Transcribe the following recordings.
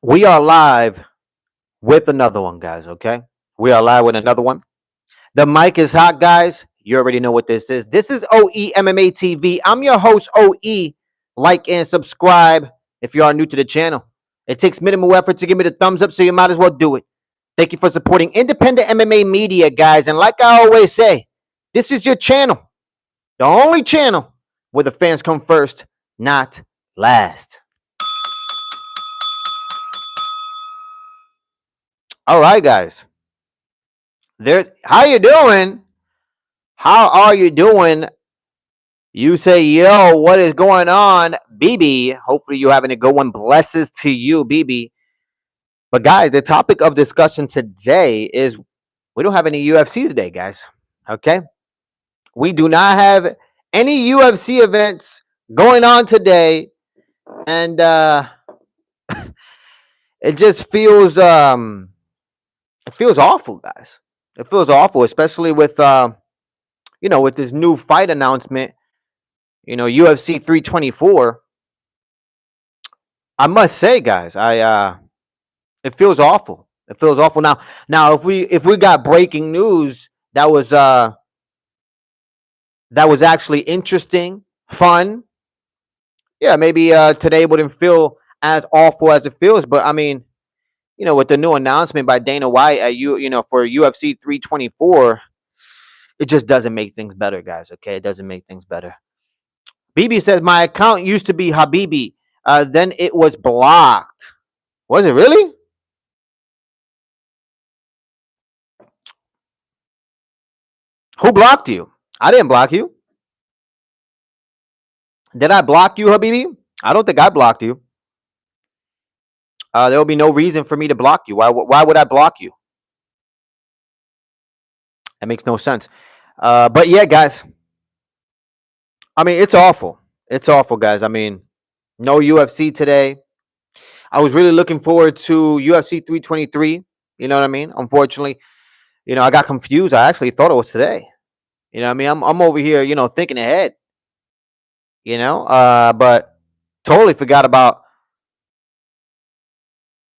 We are live with another one, guys. Okay, we are live with another one. The mic is hot, guys. You already know what this is. This is OE MMA TV. I'm your host, OE. Like and subscribe if you are new to the channel. It takes minimal effort to give me the thumbs up, so you might as well do it. Thank you for supporting independent MMA media, guys. And like I always say, this is your channel, the only channel where the fans come first, not last. All right, guys. How you doing? How are you doing? You say, yo, what is going on, BB? Hopefully you're having a good one. Blesses to you, BB. But guys, the topic of discussion today is we don't have any UFC today, guys. Okay? We do not have any UFC events going on today. And it just feels awful, guys. It feels awful, especially with with this new fight announcement, UFC 324. I must say, guys, I it feels awful. It feels awful. Now if we got breaking news that was actually interesting, fun, yeah, maybe today wouldn't feel as awful as it feels. But I mean, with the new announcement by Dana White at for UFC 324, it just doesn't make things better, guys. Okay, it doesn't make things better. BB says my account used to be Habibi, then it was blocked. Was it really? Who blocked you? I didn't block you. Did I block you, Habibi? I don't think I blocked you. There will be no reason for me to block you. Why would I block you? That makes no sense. But yeah, guys. I mean, it's awful. It's awful, guys. I mean, no UFC today. I was really looking forward to UFC 323. You know what I mean? Unfortunately, I got confused. I actually thought it was today. You know what I mean? I'm over here, thinking ahead. But totally forgot about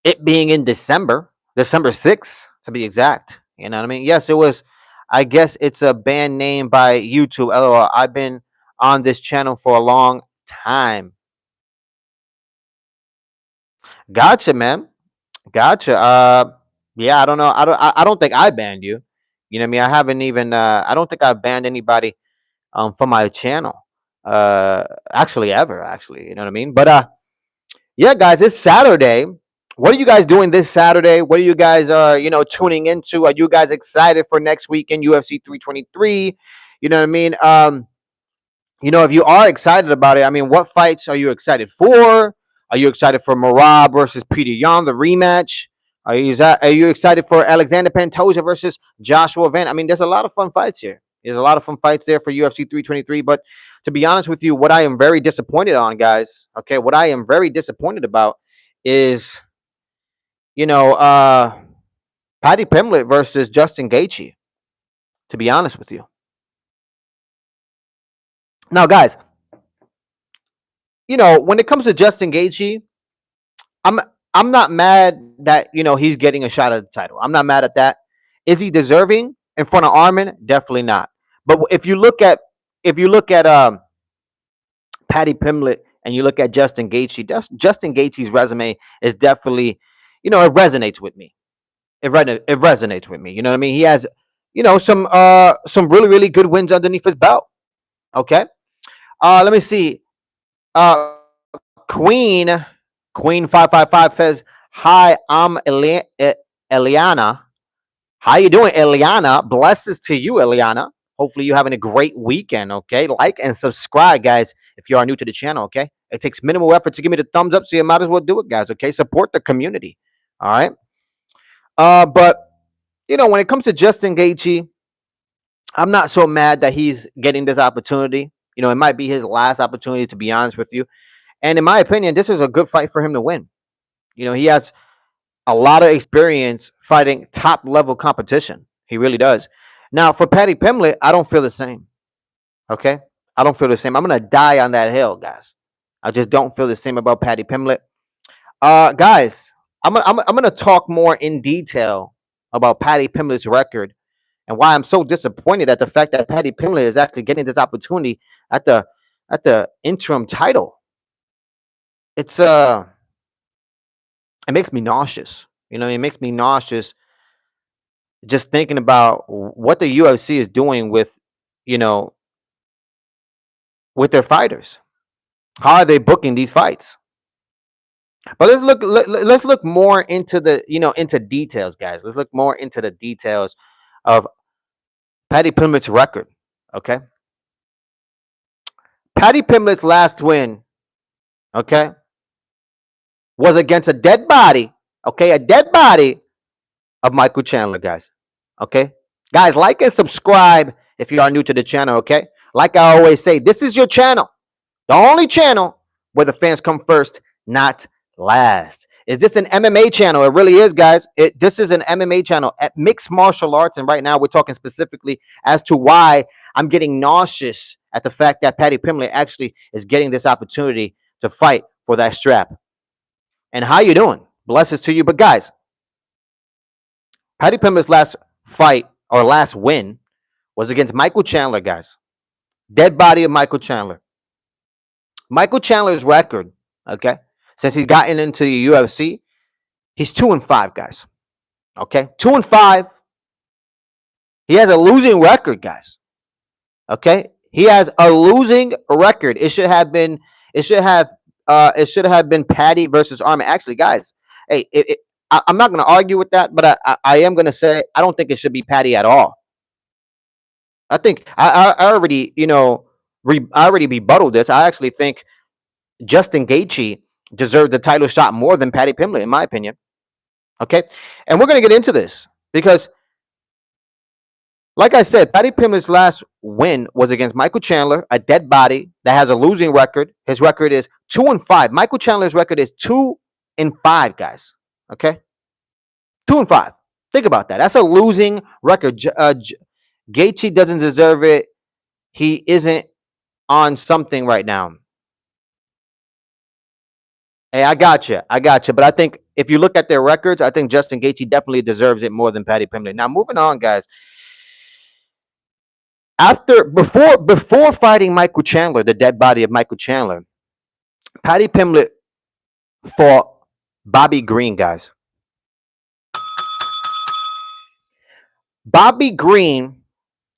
it being in December 6th to be exact. You know what I mean? Yes, it was. I guess it's a band name by YouTube. LOL. I've been on this channel for a long time. Gotcha, man. Gotcha. Yeah, I don't know. I don't think I banned you. You know what I mean? I haven't even. I don't think I've banned anybody from my channel. Actually, ever. Actually, you know what I mean? But yeah, guys, it's Saturday. What are you guys doing this Saturday? What are you guys tuning into? Are you guys excited for next weekend UFC 323? You know what I mean? If you are excited about it, I mean, what fights are you excited for? Are you excited for Marab versus Peter Yan, the rematch? Are you excited for Alexander Pantoja versus Joshua Van? I mean, there's a lot of fun fights here. There's a lot of fun fights there for UFC 323. But to be honest with you, what I am very disappointed on, guys, okay, what I am very disappointed about is, you know, uh, Paddy Pimblett versus Justin Gaethje. To be honest with you, now, guys, when it comes to Justin Gaethje, I'm I'm not mad that he's getting a shot at the title. I'm not mad at that. Is he deserving in front of Armin? Definitely not. But if you look at Paddy Pimblett and you look at Justin Gaethje, Justin Gaethje's resume is definitely, it resonates with me. It resonates with me. You know what I mean? He has, some really really good wins underneath his belt. Okay. Let me see. Uh, Queen Queen 555 says, "Hi, I'm Eliana. How you doing, Eliana? Blesses to you, Eliana. Hopefully you're having a great weekend. Okay, like and subscribe, guys, if you are new to the channel. Okay, it takes minimal effort to give me the thumbs up, so you might as well do it, guys. Okay, support the community. All right. But when it comes to Justin Gaethje, I'm not so mad that he's getting this opportunity. It might be his last opportunity, to be honest with you. And in my opinion, this is a good fight for him to win. He has a lot of experience fighting top level competition. He really does. Now, for Paddy Pimblett, I don't feel the same. Okay? I don't feel the same. I'm going to die on that hill, guys. I just don't feel the same about Paddy Pimblett. Guys, I'm gonna talk more in detail about Paddy Pimblett's record and why I'm so disappointed at the fact that Paddy Pimblett is actually getting this opportunity at the interim title. It's it makes me nauseous. It makes me nauseous just thinking about what the UFC is doing you know, with their fighters. How are they booking these fights? But let's look more into into details, guys. Let's look more into the details of Paddy Pimblett's record. Okay, Paddy Pimblett's last win, okay, was against a dead body. Okay, a dead body of Michael Chandler, guys. Okay, guys, like and subscribe if you are new to the channel. Okay, like I always say, this is your channel, the only channel where the fans come first, not last. Is this an MMA channel? It really is, guys. This is an MMA channel at mixed martial arts, and right now we're talking specifically as to why I'm getting nauseous at the fact that Paddy Pimblett actually is getting this opportunity to fight for that strap. And how you doing? Blessings to you. But guys, Paddy Pimblett's last fight or last win was against Michael Chandler, guys. Dead body of Michael Chandler. Michael Chandler's record, okay, since he's gotten into the UFC, he's 2-5, guys. Okay, 2-5. He has a losing record, guys. Okay, he has a losing record. It should have been Paddy versus Arman. Actually, guys, hey, I'm not going to argue with that, but I am going to say I don't think it should be Paddy at all. I think I already I already rebutted this. I actually think Justin Gaethje deserved the title shot more than Paddy Pimblett, in my opinion. Okay, and we're going to get into this because, like I said, Paddy Pimblett's last win was against Michael Chandler, a dead body that has a losing record. His record is 2-5. Michael Chandler's record is 2-5, guys. Okay, 2-5. Think about that. That's a losing record. Gaethje doesn't deserve it. He isn't on something right now. Hey, I got you. But I think if you look at their records, I think Justin Gaethje definitely deserves it more than Paddy Pimblett. Now, moving on, guys. Before fighting Michael Chandler, the dead body of Michael Chandler, Paddy Pimblett fought Bobby Green, guys. Bobby Green,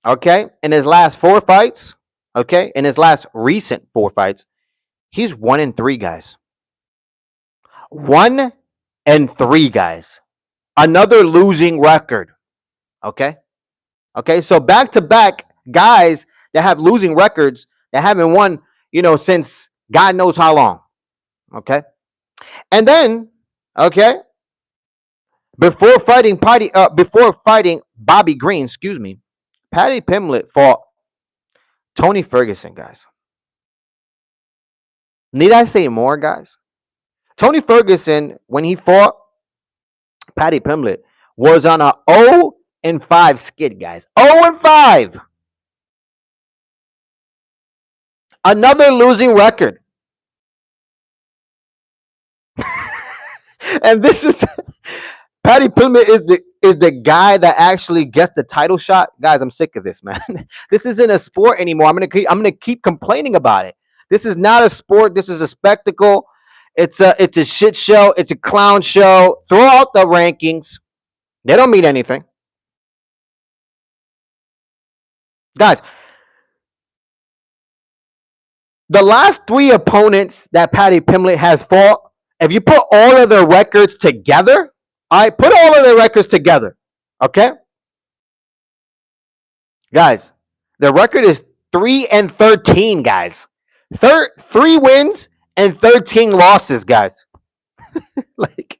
okay, in his last 4 fights, okay, in his last recent 4 fights, he's 1-3, guys. 1-3, guys. Another losing record. Okay. So back to back guys that have losing records that haven't won, since God knows how long. Okay. And then, okay, before fighting Bobby Green, Paddy Pimblett fought Tony Ferguson, guys. Need I say more, guys? Tony Ferguson, when he fought Paddy Pimblett, was on a 0-5 skid, guys. 0-5. Another losing record. And this is Paddy Pimblett is the guy that actually gets the title shot. Guys, I'm sick of this, man. This isn't a sport anymore. I'm gonna keep complaining about it. This is not a sport. This is a spectacle. It's a shit show. It's a clown show. Throw out the rankings. They don't mean anything. Guys, the last 3 opponents that Paddy Pimblett has fought, if you put all of their records together, all right, put all of their records together, okay? Guys, their record is 3-13, guys. 3 wins and 13 losses, guys. Like,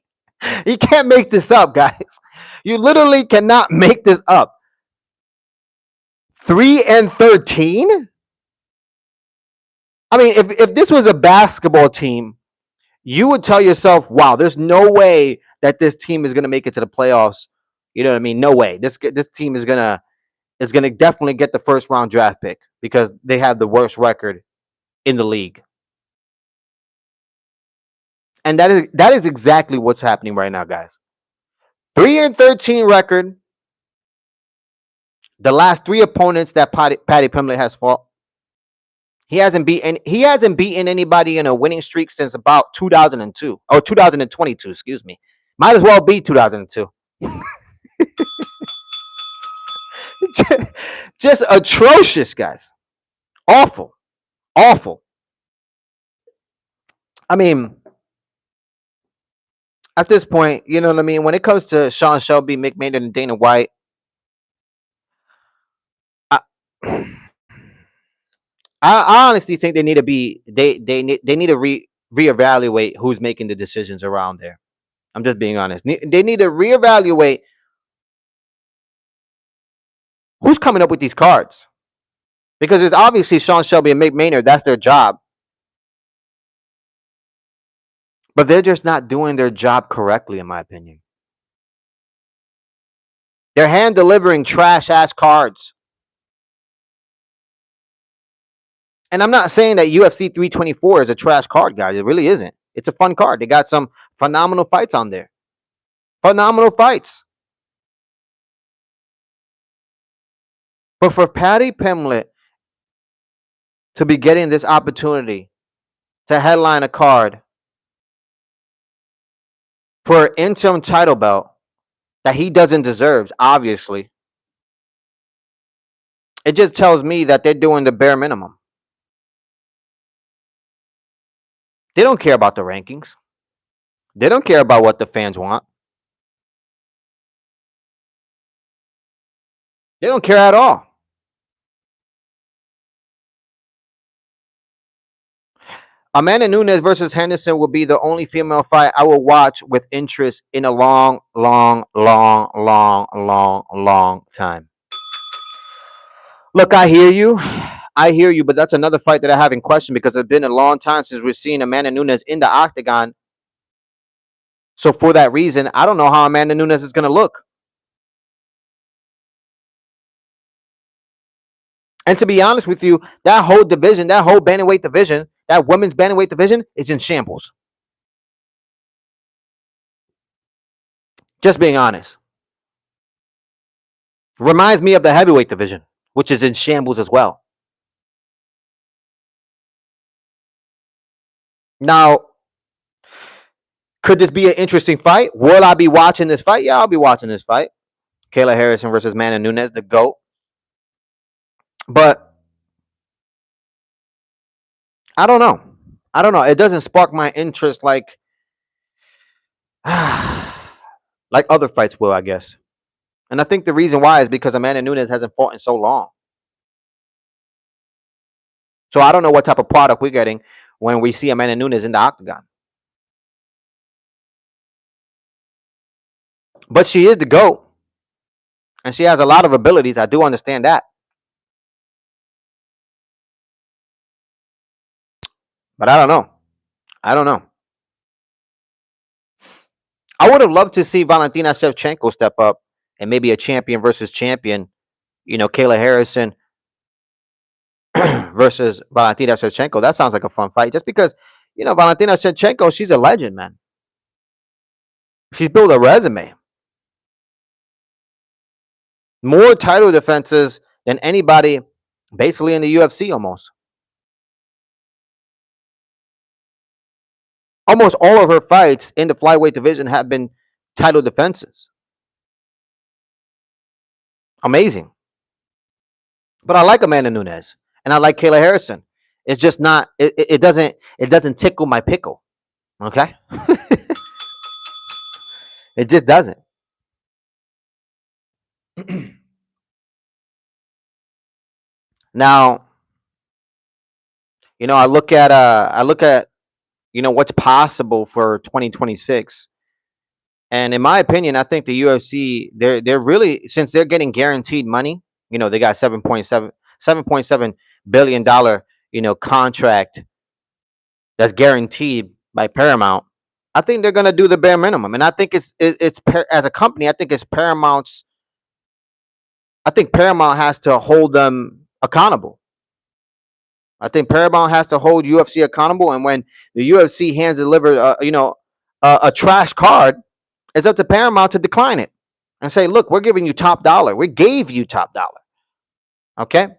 you can't make this up, guys. You literally cannot make this up. 3-13? I mean, if this was a basketball team, you would tell yourself, wow, there's no way that this team is going to make it to the playoffs. You know what I mean? No way. This team is going to definitely get the first round draft pick because they have the worst record in the league. And that is exactly what's happening right now, guys. 3-13 record. The last three opponents that Paddy Pimblett has fought, he hasn't beaten anybody in a winning streak since about 2002 or 2022. Excuse me. Might as well be 2002. Just atrocious, guys. Awful, awful. I mean, at this point, you know what I mean. When it comes to Sean Shelby, Mick Maynard, and Dana White, I, I honestly think they need to be they need to reevaluate who's making the decisions around there. I'm just being honest. They need to reevaluate who's coming up with these cards, because it's obviously Sean Shelby and Mick Maynard. That's their job, but they're just not doing their job correctly, in my opinion. They're hand delivering trash ass cards. And I'm not saying that UFC 324 is a trash card, guys. It really isn't. It's a fun card. They got some phenomenal fights on there. Phenomenal fights. But for Paddy Pimblett to be getting this opportunity to headline a card for an interim title belt that he doesn't deserve, obviously, it just tells me that they're doing the bare minimum. They don't care about the rankings. They don't care about what the fans want. They don't care at all. Amanda Nunes versus Henderson will be the only female fight I will watch with interest in a long, long, long, long, long, long time. Look, I hear you. I hear you, but that's another fight that I have in question because it's been a long time since we've seen Amanda Nunes in the octagon. So for that reason, I don't know how Amanda Nunes is going to look. And to be honest with you, that whole division, that whole bantamweight division, that women's bantamweight division is in shambles. Just being honest. Reminds me of the heavyweight division, which is in shambles as well. Now, could this be an interesting fight? Will I be watching this fight? Yeah, I'll be watching this fight. Kayla Harrison versus Amanda Nunes, the GOAT. But I don't know. I don't know. It doesn't spark my interest like like other fights will, I guess. And I think the reason why is because Amanda Nunes hasn't fought in so long. So I don't know what type of product we're getting when we see Amanda Nunes in the octagon. But she is the GOAT. And she has a lot of abilities. I do understand that. But I don't know. I don't know. I would have loved to see Valentina Shevchenko step up and maybe a champion versus champion. You know, Kayla Harrison versus Valentina Shevchenko. That sounds like a fun fight. Just because, you know, Valentina Shevchenko, she's a legend, man. She's built a resume. More title defenses than anybody basically in the UFC almost. Almost all of her fights in the flyweight division have been title defenses. Amazing. But I like Amanda Nunes and I like Kayla Harrison. It's just not it doesn't tickle my pickle. Okay? It just doesn't. Now, you know, I look at you know what's possible for 2026. And in my opinion, I think the UFC they're really, since they're getting guaranteed money, you know, they got 7.7 billion dollar, you know, contract that's guaranteed by Paramount. I think they're gonna do the bare minimum, and I think as a company, I think it's Paramount's. I think Paramount has to hold them accountable. I think Paramount has to hold UFC accountable, and when the UFC hands deliver, a trash card, it's up to Paramount to decline it and say, "Look, we're giving you top dollar. We gave you top dollar." Okay,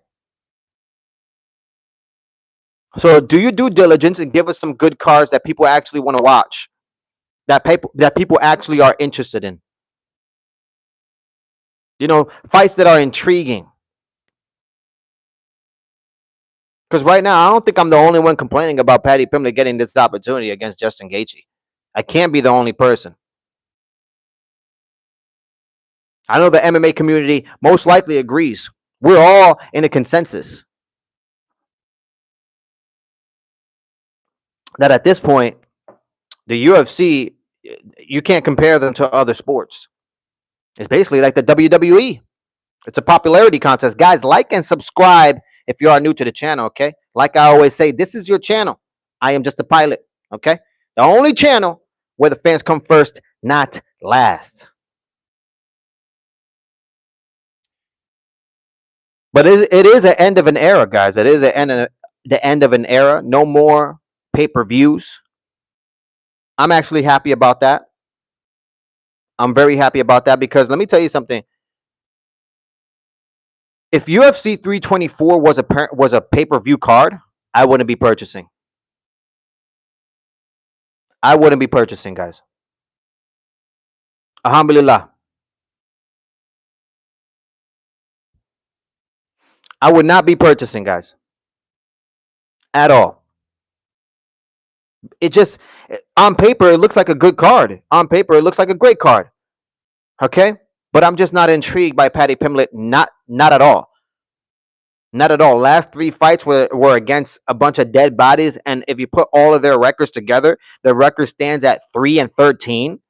so do your due diligence and give us some good cards that people actually want to watch, that people actually are interested in. Fights that are intriguing. Because right now, I don't think I'm the only one complaining about Paddy Pimblett getting this opportunity against Justin Gaethje. I can't be the only person. I know the MMA community most likely agrees. We're all in a consensus that at this point, the UFC, you can't compare them to other sports. It's basically like the WWE. It's a popularity contest. Guys, like and subscribe if you are new to the channel, okay? Like I always say, this is your channel. I am just a pilot, okay? The only channel where the fans come first, not last. But it is an end of an era, guys. It is the end of an era. No more pay-per-views. I'm actually happy about that. I'm very happy about that because let me tell you something. If UFC 324 was a pay-per-view card, I wouldn't be purchasing. I wouldn't be purchasing, guys. Alhamdulillah. I would not be purchasing, guys, at all. It just on paper it looks like a good card. On paper it looks like a great card. Okay, but I'm just not intrigued by Paddy Pimblett. Not at all. Not at all. Last three fights were against a bunch of dead bodies, and if you put all of their records together, the record stands at 3-13.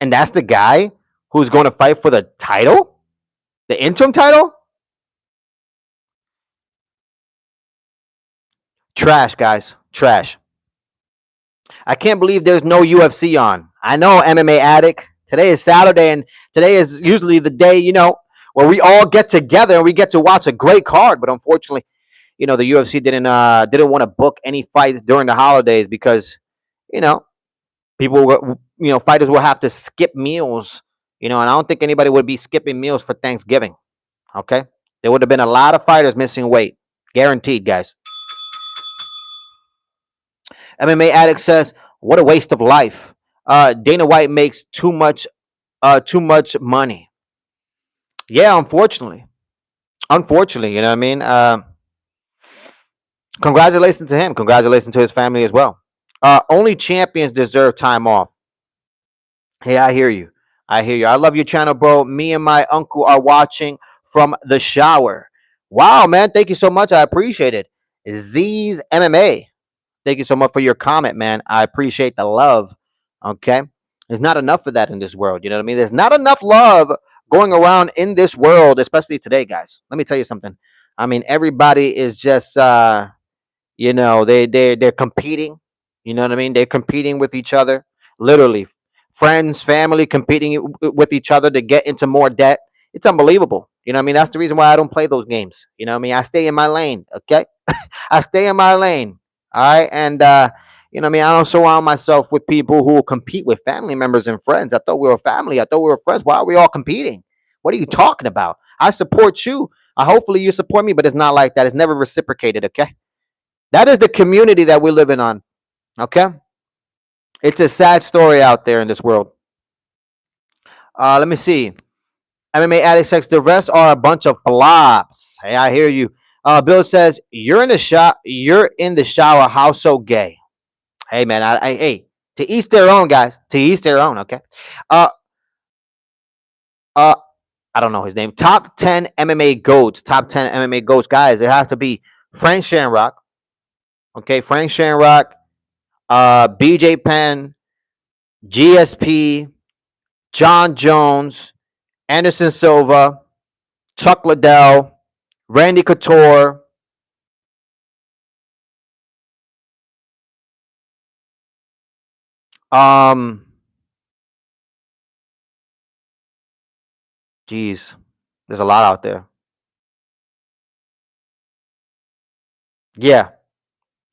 And that's the guy who's going to fight for the title, the interim title. Trash, guys. Trash. I can't believe there's no UFC on. I know, MMA Addict. Today is Saturday, and today is usually the day, where we all get together and we get to watch a great card. But unfortunately, the UFC didn't want to book any fights during the holidays because, you know, fighters will have to skip meals. And I don't think anybody would be skipping meals for Thanksgiving. Okay, there would have been a lot of fighters missing weight, guaranteed, guys. MMA Addict says, "What a waste of life. Dana White makes too much money." Yeah, unfortunately, you know what I mean. Congratulations to him. Congratulations to his family as well. Only champions deserve time off. Hey, I hear you. I hear you. I love your channel, bro. Me and my uncle are watching from the shower. Wow, man. Thank you so much. I appreciate it. Z's MMA. Thank you so much for your comment, man. I appreciate the love. Okay. There's not enough of that in this world. You know what I mean? There's not enough love going around in this world, especially today, guys. Let me tell you something. I mean, everybody is just they're competing. You know what I mean? They're competing with each other, literally. Friends, family competing with each other to get into more debt. It's unbelievable. You know what I mean? That's the reason why I don't play those games. You know what I mean? I stay in my lane. Okay. I stay in my lane. All right. And you know what I mean? I don't surround myself with people who will compete with family members and friends. I thought we were family. I thought we were friends. Why are we all competing? What are you talking about? I support you. Hopefully you support me, but it's not like that. It's never reciprocated. Okay. That is the community that we're living on. Okay. It's a sad story out there in this world. Let me see. MMA Addict says the rest are a bunch of flops. Hey, I hear you. Bill says you're in the shop. You're in the shower. How so gay? Hey, man. Hey, to each their own, guys. To each their own. Okay. Uh, uh, I don't know his name. Top 10 MMA goats. Top 10 MMA goats, guys. It has to be Frank Shamrock. Okay, Frank Shamrock. BJ Penn, GSP, John Jones, Anderson Silva, Chuck Liddell, Randy Couture, um, geez, there's a lot out there. Yeah.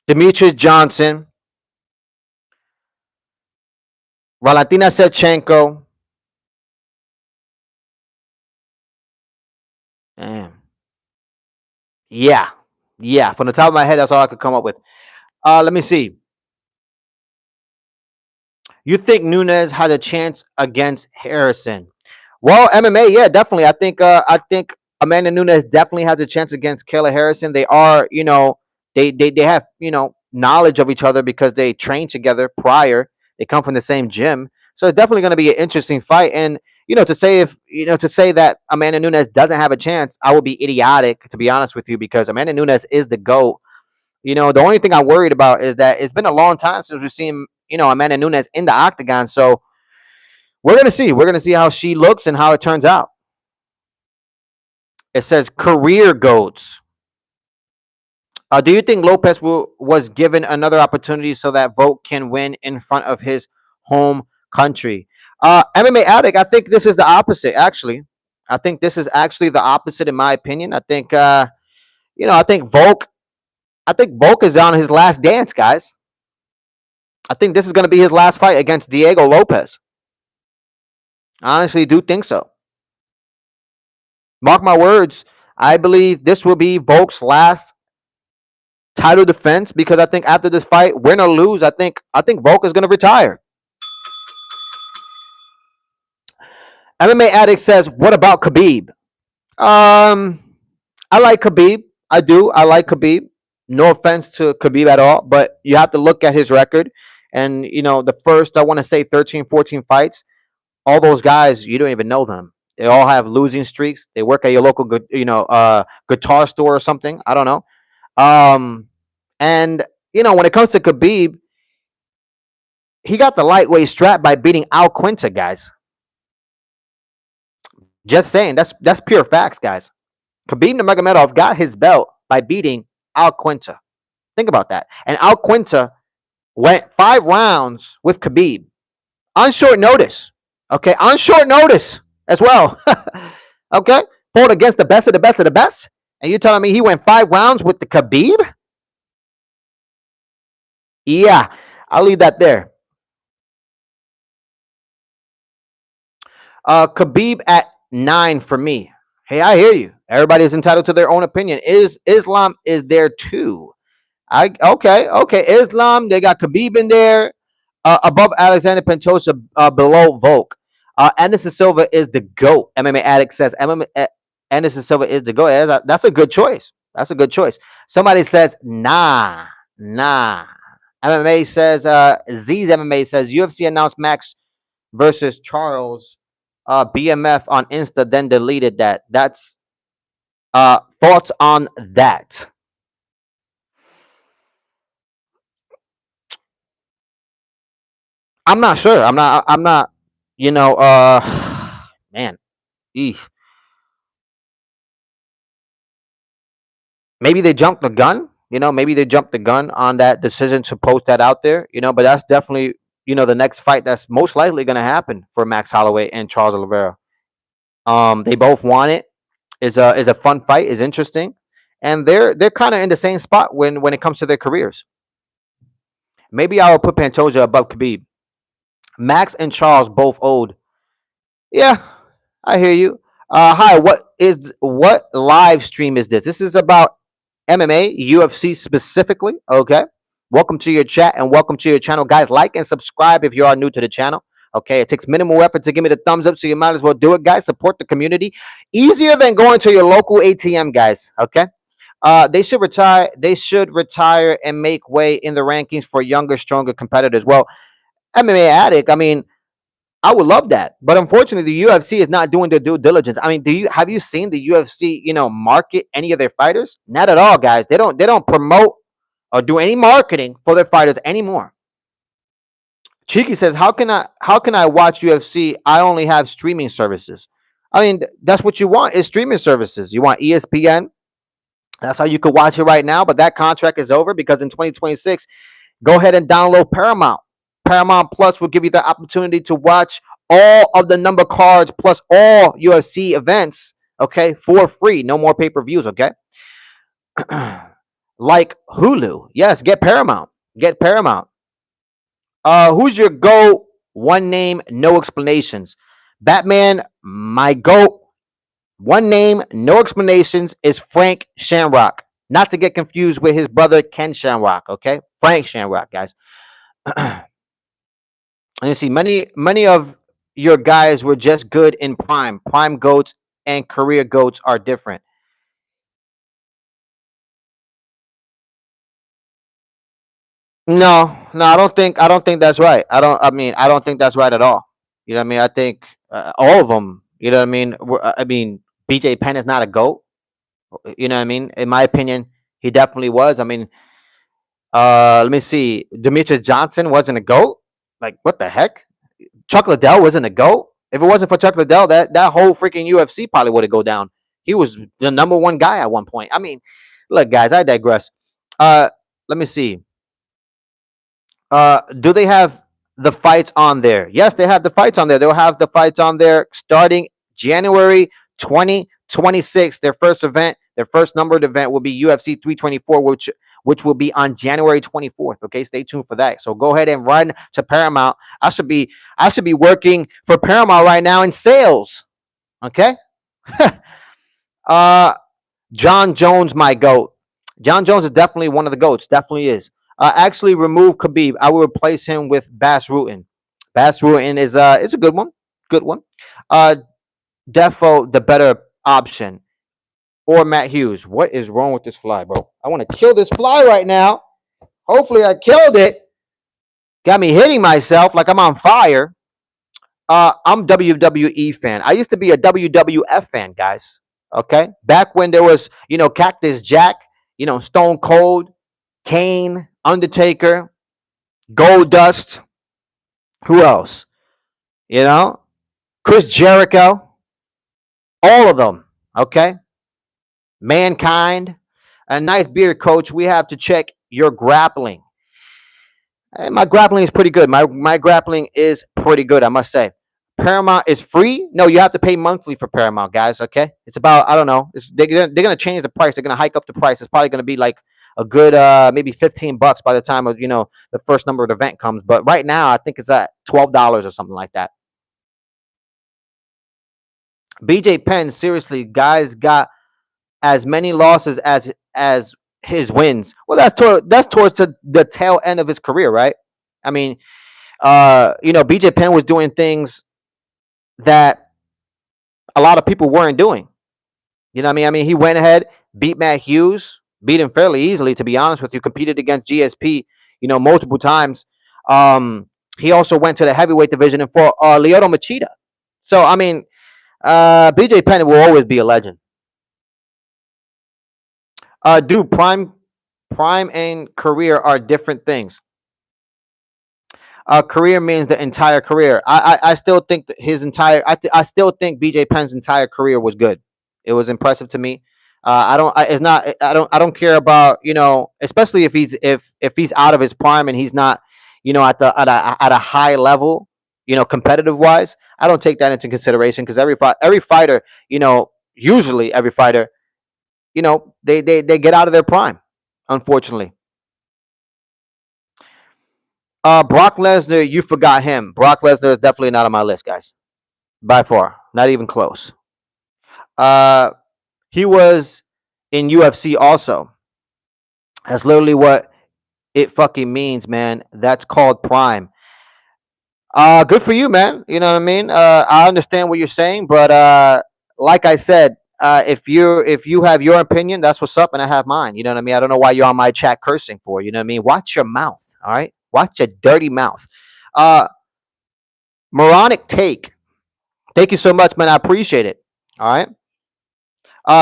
Demetrius Johnson, Valentina Shevchenko. Damn. Yeah. Yeah. From the top of my head, that's all I could come up with. Let me see. You think Nunes has a chance against Harrison? Well, MMA, yeah, definitely. I think Amanda Nunes definitely has a chance against Kayla Harrison. They are, they have, knowledge of each other because they trained together prior. They come from the same gym. So it's definitely going to be an interesting fight. And, to say that Amanda Nunes doesn't have a chance, I would be idiotic, to be honest with you, because Amanda Nunes is the GOAT. The only thing I'm worried about is that it's been a long time since we've seen, Amanda Nunes in the octagon. So we're gonna see. We're gonna see how she looks and how it turns out. It says career goats. Do you think Lopez was given another opportunity so that Vogt can win in front of his home country? MMA addict. I think this is the opposite. Actually, I think this is actually the opposite in my opinion. I think I think Volk. I think Volk is on his last dance, guys. I think this is going to be his last fight against Diego Lopez. I honestly do think so. Mark my words. I believe this will be Volk's last title defense because I think after this fight, win or lose, I think Volk is going to retire. MMA Addict says, "What about Khabib?" I like Khabib. I do. I like Khabib. No offense to Khabib at all, but you have to look at his record. And the first, I want to say 13, 14 fights, all those guys, you don't even know them. They all have losing streaks. They work at your local good, guitar store or something. I don't know. Um, and when it comes to Khabib, he got the lightweight strap by beating Al Quinta, guys. Just saying, that's pure facts, guys. Khabib Nurmagomedov got his belt by beating Al Quinta. Think about that. And Al Quinta went 5 rounds with Khabib on short notice. Okay, on short notice as well. Okay, fought against the best of the best of the best, and you're telling me he went 5 rounds with the Khabib? Yeah, I'll leave that there. Khabib at 9 for me. Hey, I hear you. Everybody is entitled to their own opinion. Islam is there too? Okay. Islam. They got Khabib in there, above Alexander Pantoja, below Volk. Anderson Silva is the GOAT. MMA Addict says Anderson Silva is the GOAT. That's a good choice. That's a good choice. Somebody says nah. MMA says Z's MMA says UFC announced Max versus Charles. BMF on Insta then deleted that. That's thoughts on that. I'm not sure. I'm not. You know. Man. Eesh. Maybe they jumped the gun. Maybe they jumped the gun on that decision to post that out there. But that's definitely the next fight that's most likely going to happen for Max Holloway and Charles Oliveira. They both want it. Is a fun fight. Is interesting, and they're kind of in the same spot when it comes to their careers. Maybe I will put Pantoja above Khabib. Max and Charles both owed. Yeah, I hear you. Hi, what live stream is this? This is about MMA, UFC specifically. Okay. Welcome to your chat and welcome to your channel, guys. Like and subscribe if you are new to the channel. Okay, it takes minimal effort to give me the thumbs up, so you might as well do it, guys. Support the community. Easier than going to your local ATM, guys. Okay. They should retire. They should retire and make way in the rankings for younger, stronger competitors. Well, MMA Addict. I mean, I would love that, but unfortunately, the UFC is not doing their due diligence. I mean, have you seen the UFC, market any of their fighters? Not at all, guys. They don't promote or do any marketing for their fighters anymore. Cheeky says, "How can I watch UFC? I only have streaming services." I mean, that's what you want is streaming services. You want ESPN. That's how you could watch it right now, but that contract is over because in 2026, go ahead and download Paramount. Paramount Plus will give you the opportunity to watch all of the number cards plus all UFC events, okay, for free. No more pay-per-views, okay? like Hulu. Yes, get Paramount. Get Paramount. Who's your GOAT? One name, no explanations. Batman, my GOAT. One name, no explanations, is Frank Shamrock. Not to get confused with his brother Ken Shamrock, okay? Frank Shamrock, guys. And you see, many of your guys were just good in prime. Prime goats and career goats are different. No, no, I don't think that's right. I don't think that's right at all. You know what I mean? I think all of them. You know what I mean? I mean, BJ Penn is not a goat. You know what I mean? In my opinion, he definitely was. I mean, let me see. Demetrius Johnson wasn't a goat. Like what the heck? Chuck Liddell wasn't a goat. If it wasn't for Chuck Liddell, that whole freaking UFC probably would have go down. He was the number one guy at one point. I mean, look, guys, I digress. Let me see. Do they have the fights on there? Yes, they have the fights on there. They'll have the fights on there starting January 2026. Their first event, their first numbered event will be UFC 324, which will be on January 24th. Okay, stay tuned for that. So go ahead and run to Paramount. I should be working for Paramount right now in sales. Okay. uh John Jones, my goat. John Jones is definitely one of the goats. Definitely is. Actually, remove Khabib. I will replace him with Bass Rutten. Bass Rutten is a good one. Good one. Uh, Defo, the better option, or Matt Hughes. What is wrong with this fly, bro? I want to kill this fly right now. Hopefully, I killed it. Got me hitting myself like I'm on fire. I'm WWE fan. I used to be a WWF fan, guys. Okay, back when there was, Cactus Jack, Stone Cold, Kane, Undertaker, Gold Dust. Who else? You know, Chris Jericho. All of them. Okay, Mankind. A nice beard, coach. We have to check your grappling. My grappling is pretty good. My grappling is pretty good, I must say. Paramount is free. No, you have to pay monthly for Paramount, guys. Okay, it's about, I don't know. They're gonna change the price. They're gonna hike up the price. It's probably gonna be like a good maybe $15 by the time of the first number of the event comes. But right now, I think it's at $12 or something like that. BJ Penn, seriously, guys, got as many losses as his wins. Well, that's towards the tail end of his career, right? I mean, BJ Penn was doing things that a lot of people weren't doing. You know what I mean? He went ahead, beat Matt Hughes, beat him fairly easily, to be honest with you. Competed against GSP, multiple times. He also went to the heavyweight division and fought Lyoto Machida. So I mean, BJ Penn will always be a legend. Dude, prime and career are different things. Career means the entire career. I still think that his entire I still think BJ Penn's entire career was good. It was impressive to me. I don't. It's not. I don't care about, especially if he's out of his prime and he's not, at a high level, competitive wise. I don't take that into consideration because every fighter, usually every fighter, they get out of their prime, unfortunately. Brock Lesnar, you forgot him. Brock Lesnar is definitely not on my list, guys. By far, not even close. Uh, he was in UFC also. That's literally what it fucking means, man. That's called prime. Good for you, man. You know what I mean? I understand what you're saying, but like I said, if you have your opinion, that's what's up, and I have mine. You know what I mean? I don't know why you're on my chat cursing for. You know what I mean? Watch your mouth. All right, watch your dirty mouth. Uh, Moronic take. Thank you so much, man. I appreciate it. All right.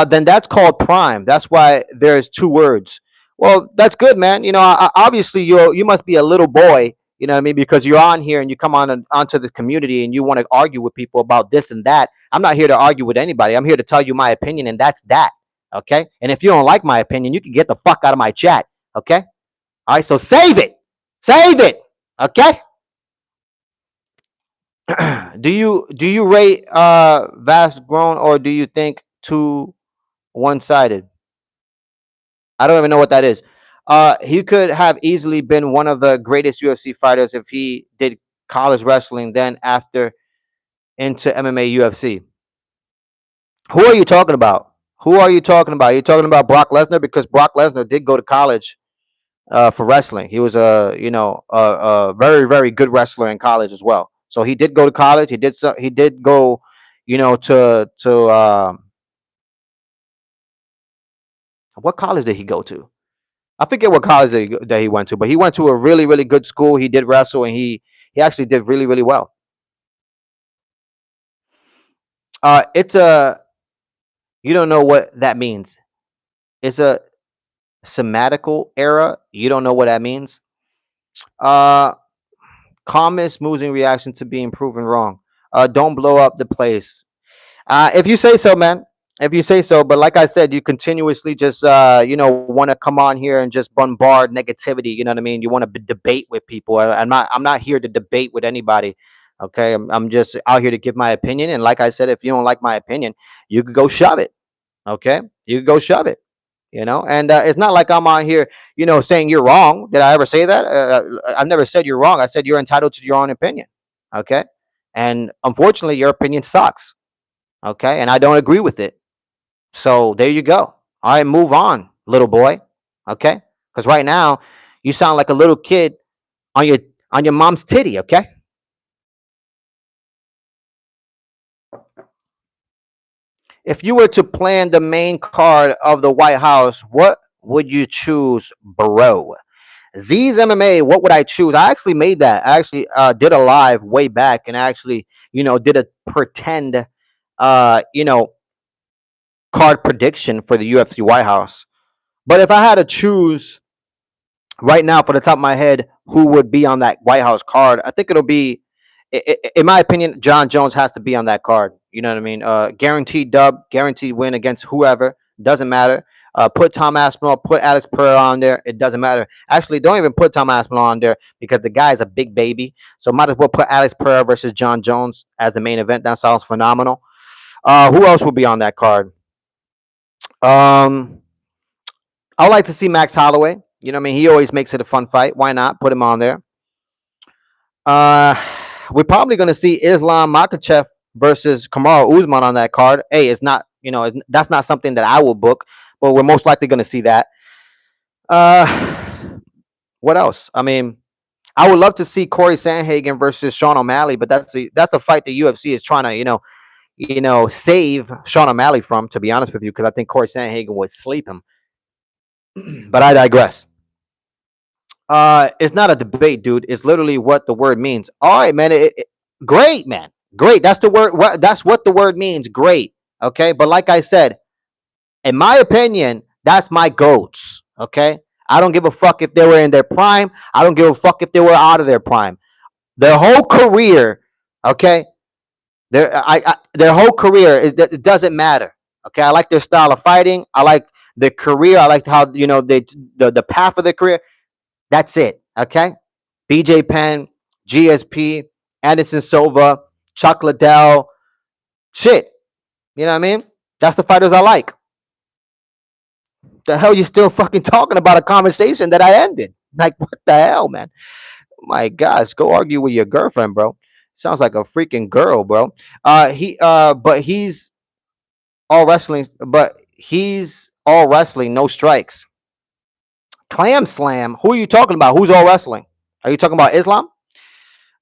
Then that's called prime. That's why there's two words. Well, that's good, man. Obviously you must be a little boy. You know what I mean? Because you're on here and you come onto the community and you want to argue with people about this and that. I'm not here to argue with anybody. I'm here to tell you my opinion, and that's that. Okay. And if you don't like my opinion, you can get the fuck out of my chat. Okay. All right. So save it. Save it. Okay. Do you rate vast grown, or do you think too one sided? I don't even know what that is. He could have easily been one of the greatest UFC fighters if he did college wrestling, then after into MMA UFC. Who are you talking about? Who are you talking about? You're talking about Brock Lesnar, because Brock Lesnar did go to college for wrestling. He was a very very good wrestler in college as well. So he did go to college. He did go, to what college did he go to? I forget what college that he went to, but he went to a really really good school. He did wrestle, and he actually did really really well. It's a You don't know what that means. It's a semantical era. You don't know what that means. Uh, Calmest moving reaction to being proven wrong. Don't blow up the place. If you say so, man. If you say so, but like I said, you continuously just want to come on here and just bombard negativity. You know what I mean? You want to debate with people. I'm not here to debate with anybody. Okay, I'm just out here to give my opinion. And like I said, if you don't like my opinion, you could go shove it. Okay, you could go shove it. And it's not like I'm on here, saying you're wrong. Did I ever say that? I've never said you're wrong. I said you're entitled to your own opinion. Okay, and unfortunately, your opinion sucks. Okay, and I don't agree with it. So there you go. All right, move on, little boy. Okay, because right now you sound like a little kid on your mom's titty. Okay. If you were to plan the main card of the White House, what would you choose, bro? Z's MMA, what would I choose? I actually made that. I actually did a live way back, and actually, did a pretend, uh, you know, card prediction for the UFC White House. But if I had to choose right now, for the top of my head, who would be on that White House card, I think it'll be, in my opinion, John Jones has to be on that card. You know what I mean? Guaranteed dub, guaranteed win against whoever. Doesn't matter. Put Tom Aspinall, put Alex Pereira on there. It doesn't matter. Actually, don't even put Tom Aspinall on there because the guy is a big baby. So might as well put Alex Pereira versus John Jones as the main event. That sounds phenomenal. Who else will be on that card? Um, I would like to see Max Holloway. You know what I mean? He always makes it a fun fight. Why not put him on there? Uh, we're probably going to see Islam Makhachev versus Kamaru Usman on that card. Hey, it's not, that's not something that I will book, but we're most likely going to see that. Uh, what else? I mean, I would love to see Corey Sandhagen versus Sean O'Malley, but that's a fight the UFC is trying to, save Sean O'Malley from. To be honest with you, because I think Corey Sandhagen would sleep him. But I digress. It's not a debate, dude. It's literally what the word means. All right, man. Great, man. Great. That's the word. That's what the word means. Great. Okay. But like I said, in my opinion, that's my goats. Okay. I don't give a fuck if they were in their prime. I don't give a fuck if they were out of their prime. Their whole career. Okay. Their whole career. It doesn't matter. Okay. I like their style of fighting. I like their career. I like how the path of their career. That's it. Okay. BJ Penn, GSP, Anderson Silva, Chuck Liddell. Shit. You know what I mean? That's the fighters I like. The hell you still fucking talking about a conversation that I ended? Like, what the hell, man? My gosh, go argue with your girlfriend, bro. Sounds like a freaking girl, bro. But he's all wrestling, no strikes. Clam Slam. Who are you talking about? Who's all wrestling? Are you talking about Islam?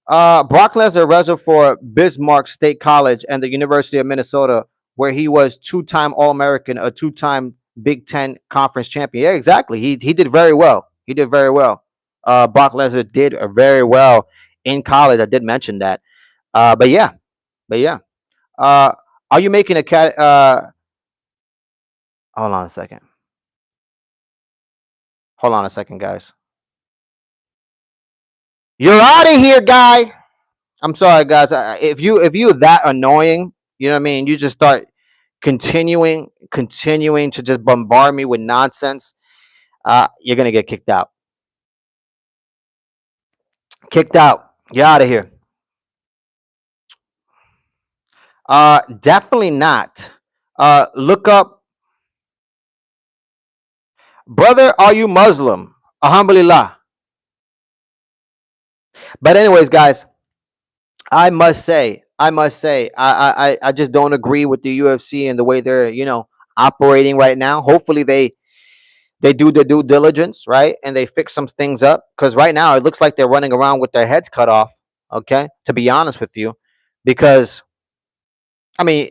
Brock Lesnar wrestled for Bismarck State College and the University of Minnesota, where he was two-time All-American, a two-time Big Ten Conference champion. Yeah, exactly. He did very well. He did very well. Brock Lesnar did very well in college. I did mention that. But yeah, but yeah. Uh, are you making a cat? Hold on a second. Hold on a second, guys. You're out of here, guy. I'm sorry, guys. If you that annoying, you know what I mean. You just start continuing to just bombard me with nonsense. You're gonna get kicked out. Kicked out. You're out of here. Definitely not. Look up Brother, are you Muslim? Alhamdulillah. But anyways, guys, I just don't agree with the UFC and the way they're operating right now. Hopefully they do the due diligence, right, and they fix some things up, because right now it looks like they're running around with their heads cut off. Okay, to be honest with you, because I mean,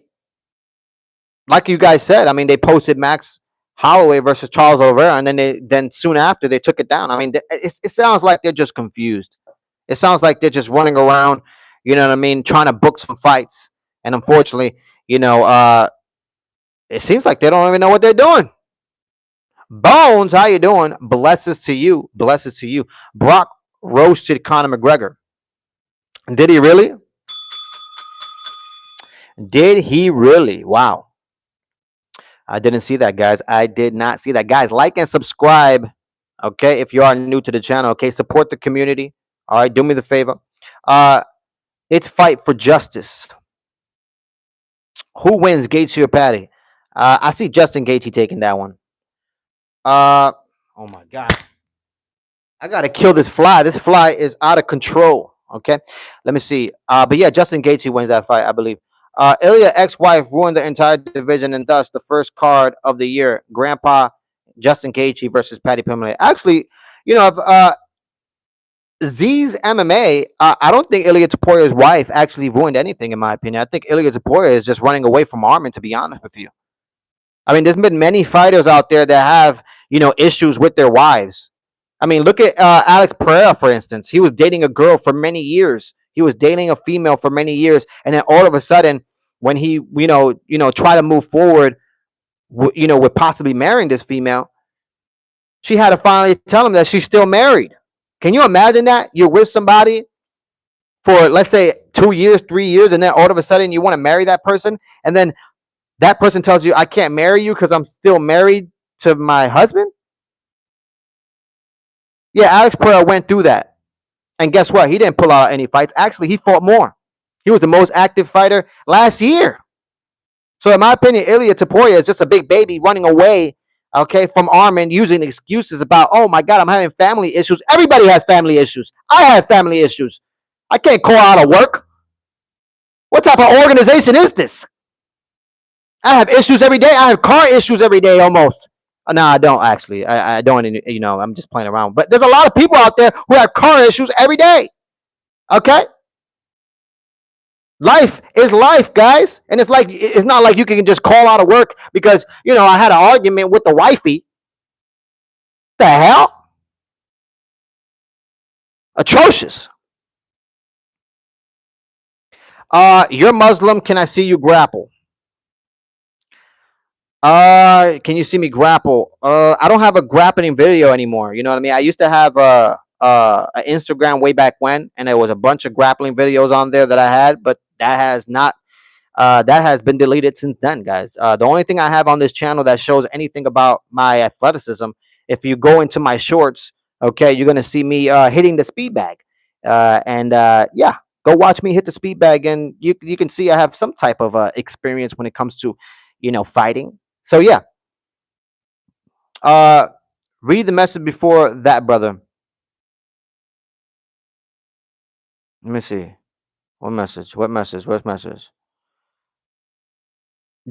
like you guys said, I mean, they posted Max Holloway versus Charles Oliveira, and then soon after they took it down. I mean, it sounds like they're just confused. It sounds like they're just running around, you know what I mean, trying to book some fights, and unfortunately, you know, it seems like they don't even know what they're doing. Bones, how you doing? Blessings to you. Blessings to you. Brock roasted Conor McGregor. Did he really? Did he really? Wow. I didn't see that, guys. I did not see that. Guys, like and subscribe. Okay, if you are new to the channel, okay, support the community. All right, do me the favor. Uh, it's fight for justice. Who wins, Gaethje or Patty? I see Justin Gaethje taking that one. Oh my god, I gotta kill this fly. This fly is out of control. Okay, let me see. But yeah, Justin Gaethje wins that fight, I believe. Ilya ex-wife ruined the entire division and thus the first card of the year. Grandpa Justin Gaethje versus Paddy Pimblett. Actually, if Z's MMA, I don't think Ilya Tapoya's wife actually ruined anything, in my opinion. I think Ilya Tapoya is just running away from Armin, to be honest with you. I mean, there's been many fighters out there that have, issues with their wives. I mean, look at Alex Pereira, for instance. He was dating a girl for many years. He was dating a female for many years, and then all of a sudden, when he, try to move forward, with possibly marrying this female, she had to finally tell him that she's still married. Can you imagine that? You're with somebody for, let's say, 2 years, 3 years, and then all of a sudden you want to marry that person, and then that person tells you, I can't marry you because I'm still married to my husband? Yeah, Alex Pereira went through that. And guess what? He didn't pull out any fights. Actually, he fought more. He was the most active fighter last year. So in my opinion, Ilya Tapoya is just a big baby running away, okay, from Armin, using excuses about, oh my God, I'm having family issues. Everybody has family issues. I have family issues. I can't call out of work. What type of organization is this? I have issues every day. I have car issues every day almost. No, I don't actually. I don't, I'm just playing around. But there's a lot of people out there who have car issues every day. Okay? Life is life, guys. And it's not like you can just call out of work because, I had an argument with the wifey. What the hell? Atrocious. You're Muslim. Can I see you grapple? Can you see me grapple? I don't have a grappling video anymore. You know what I mean? I used to have an Instagram way back when, and there was a bunch of grappling videos on there that I had, but that has been deleted since then, guys. The only thing I have on this channel that shows anything about my athleticism, if you go into my shorts, okay, you're gonna see me hitting the speed bag, and yeah, go watch me hit the speed bag, and you can see I have some type of experience when it comes to, fighting. So yeah, read the message before that, brother. Let me see. What message? What message? What message?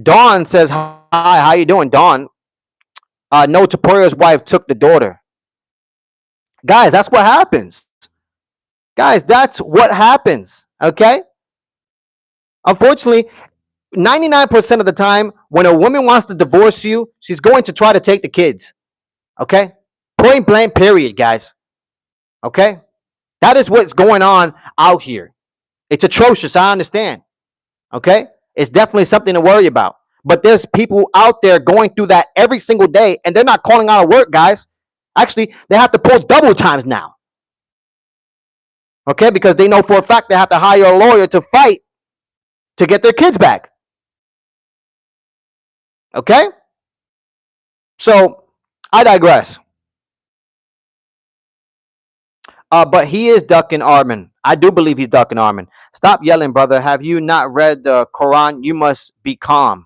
Dawn says, "Hi, how you doing, Dawn?" No, Tapoya's wife took the daughter. Guys, that's what happens. Guys, that's what happens. Okay. Unfortunately, 99% of the time, when a woman wants to divorce you, she's going to try to take the kids. Okay. Point blank, period, guys. Okay. That is what's going on out here. It's atrocious. I understand. Okay. It's definitely something to worry about. But there's people out there going through that every single day, and they're not calling out of work, guys. Actually, they have to pull double times now. Okay, because they know for a fact they have to hire a lawyer to fight to get their kids back. Okay? So, I digress. But he is ducking Armin. I do believe he's ducking Armin. Stop yelling, brother. Have you not read the Quran? You must be calm.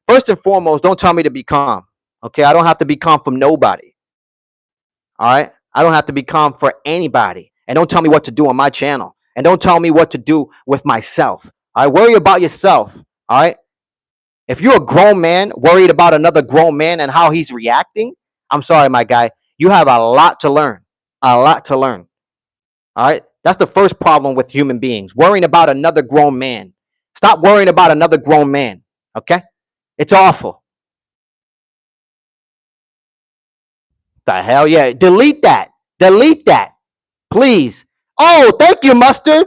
First and foremost, don't tell me to be calm. Okay? I don't have to be calm from nobody. All right. I don't have to be calm for anybody. And don't tell me what to do on my channel. And don't tell me what to do with myself. All right. Worry about yourself. All right. If you're a grown man worried about another grown man and how he's reacting, I'm sorry, my guy. You have a lot to learn. A lot to learn. All right. That's the first problem with human beings, worrying about another grown man. Stop worrying about another grown man. Okay. It's awful. The hell yeah. Delete that. Delete that. Please. Oh, thank you, Mustard.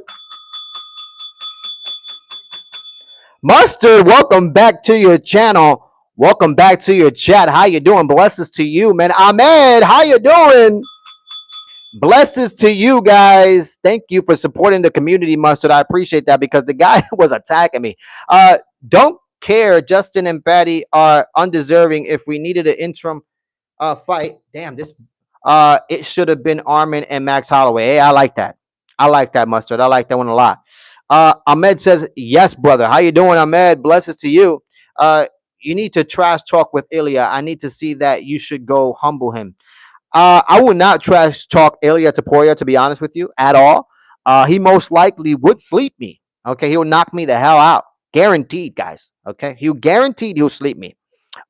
Mustard, welcome back to your channel. Welcome back to your chat. How you doing? Blessings to you, man. Ahmed, how you doing? Blessings to you guys. Thank you for supporting the community, Mustard. I appreciate that because the guy was attacking me. Don't care. Justin and Patty are undeserving. If we needed an interim fight, damn this. It should have been Armin and Max Holloway. Hey, I like that. I like that, Mustard. I like that one a lot. Ahmed says, yes, brother. How you doing, Ahmed? Blessings to you. You need to trash talk with Ilya. I need to see that. You should go humble him. I would not trash talk Ilya Taporia, to be honest with you, at all. He most likely would sleep me. Okay, he'll knock me the hell out. Guaranteed, guys. Okay, he'll sleep me.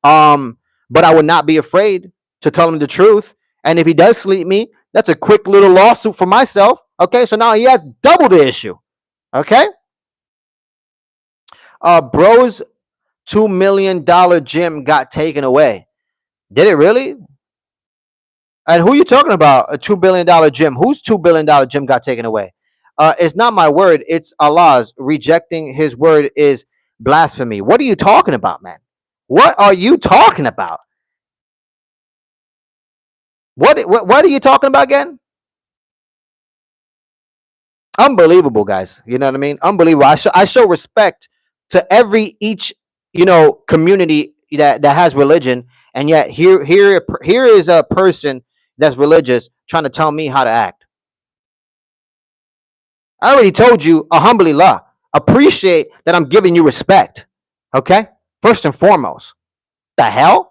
But I would not be afraid to tell him the truth. And if he does sleep me, that's a quick little lawsuit for myself. Okay, so now he has double the issue. Okay. Bro's $2 million gym got taken away. Did it really? And who are you talking about? A $2 billion gym? Whose $2 billion gym got taken away? It's not my word. It's Allah's. Rejecting His word is blasphemy. What are you talking about, man? What are you talking about? What are you talking about again? Unbelievable, guys. You know what I mean? Unbelievable. I show respect to each community that has religion, and yet here is a person that's religious trying to tell me how to act. I already told you, alhamdulillah, appreciate that I'm giving you respect. Okay? First and foremost. The hell?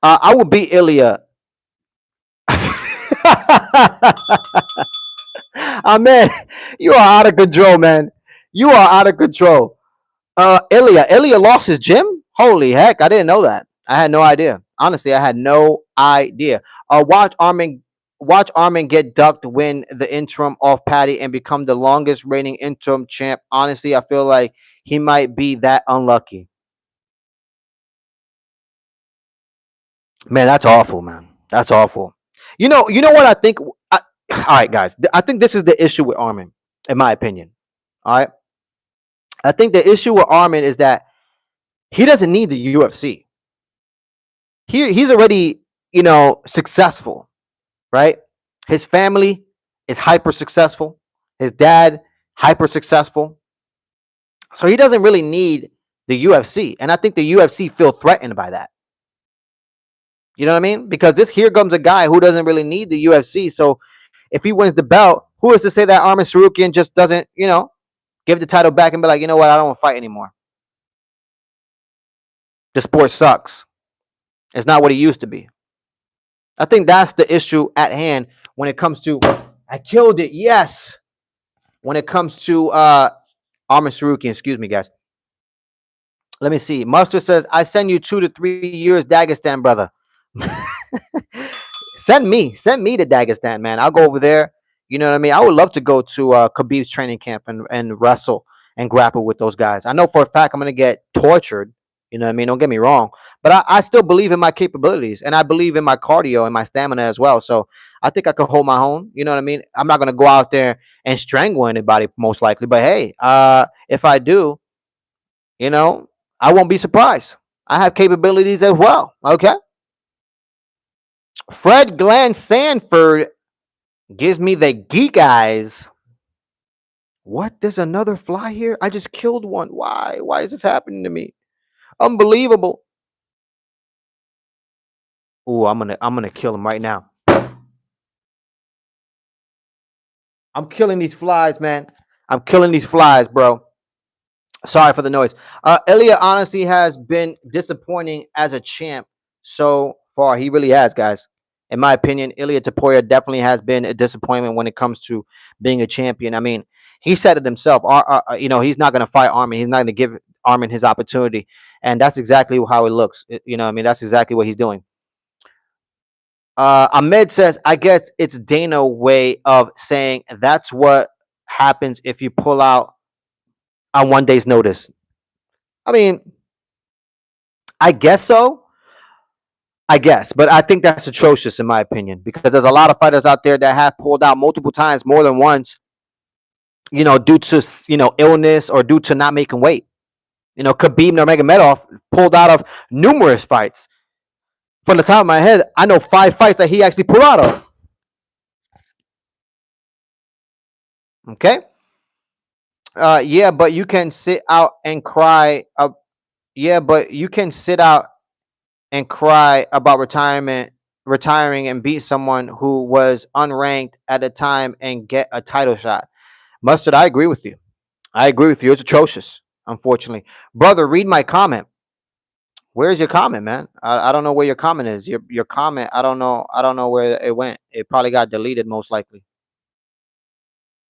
I will beat Ilya. Man, you are out of control, man. You are out of control. Ilya lost his gym? Holy heck, I didn't know that. I had no idea. Honestly, I had no idea. Watch Armin get ducked, win the interim off Patty, and become the longest reigning interim champ. Honestly, I feel like he might be that unlucky. Man, that's awful, man. That's awful. You know what I think? All right, guys. I think this is the issue with Armin, in my opinion. All right. I think the issue with Armin is that he doesn't need the UFC. He's already, successful, right? His family is hyper successful. His dad hyper successful. So he doesn't really need the UFC, and I think the UFC feel threatened by that. You know what I mean? Because here comes a guy who doesn't really need the UFC. So if he wins the belt, who is to say that Armin Sarukian just doesn't, give the title back and be like, you know what, I don't want to fight anymore. The sport sucks. It's not what it used to be. I think that's the issue at hand when it comes to I killed it, yes. When it comes to Armin Sarukian, excuse me, guys. Let me see. Mustard says, I send you 2 to 3 years, Dagestan, brother. Send me to Dagestan, man. I'll go over there. You know what I mean? I would love to go to Khabib's training camp and wrestle and grapple with those guys. I know for a fact I'm going to get tortured. You know what I mean? Don't get me wrong. But I still believe in my capabilities, and I believe in my cardio and my stamina as well. So I think I could hold my own. You know what I mean? I'm not going to go out there and strangle anybody, most likely. But hey, if I do, I won't be surprised. I have capabilities as well. Okay. Fred Glenn Sanford gives me the geek eyes. What? There's another fly here? I just killed one. Why? Why is this happening to me? Unbelievable. Oh, I'm gonna kill him right now. I'm killing these flies, man. I'm killing these flies, bro. Sorry for the noise. Ilya honestly has been disappointing as a champ so far. He really has, guys. In my opinion, Ilya Taporia definitely has been a disappointment when it comes to being a champion. I mean, he said it himself. He's not going to fight Armin. He's not going to give Armin his opportunity, and that's exactly how it looks. I mean, that's exactly what he's doing. Ahmed says, I guess it's Dana way of saying that's what happens if you pull out on 1 day's notice. I mean, I guess so. I guess, but I think that's atrocious in my opinion because there's a lot of fighters out there that have pulled out multiple times, more than once, due to illness or due to not making weight. Khabib Nurmagomedov pulled out of numerous fights. From the top of my head, I know 5 fights that he actually pulled out of. Okay. Yeah, but you can sit out and cry. Yeah, but you can sit out and cry about retiring and beat someone who was unranked at the time and get a title shot. Mustard, I agree with you. I agree with you. It's atrocious, unfortunately. Brother, read my comment. Where's your comment, man? I don't know where your comment is. Your comment, I don't know where it went. It probably got deleted most likely.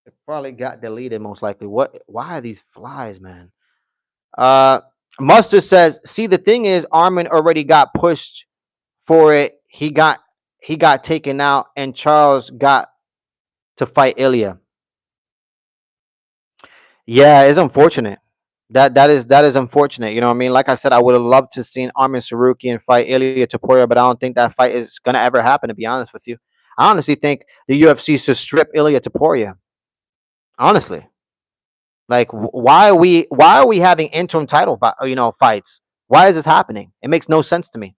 It probably got deleted most likely. Why are these flies, man? Uh Mustard says, see, the thing is Armin already got pushed for it. He got taken out and Charles got to fight Ilya. Yeah, it's unfortunate. That is unfortunate. You know what I mean? Like I said, I would have loved to seen Armin Sarukian fight Ilya Taporia, but I don't think that fight is gonna ever happen. To be honest with you, I honestly think the UFC should strip Ilya Taporia. Honestly, like why are we having interim title fights? Why is this happening? It makes no sense to me.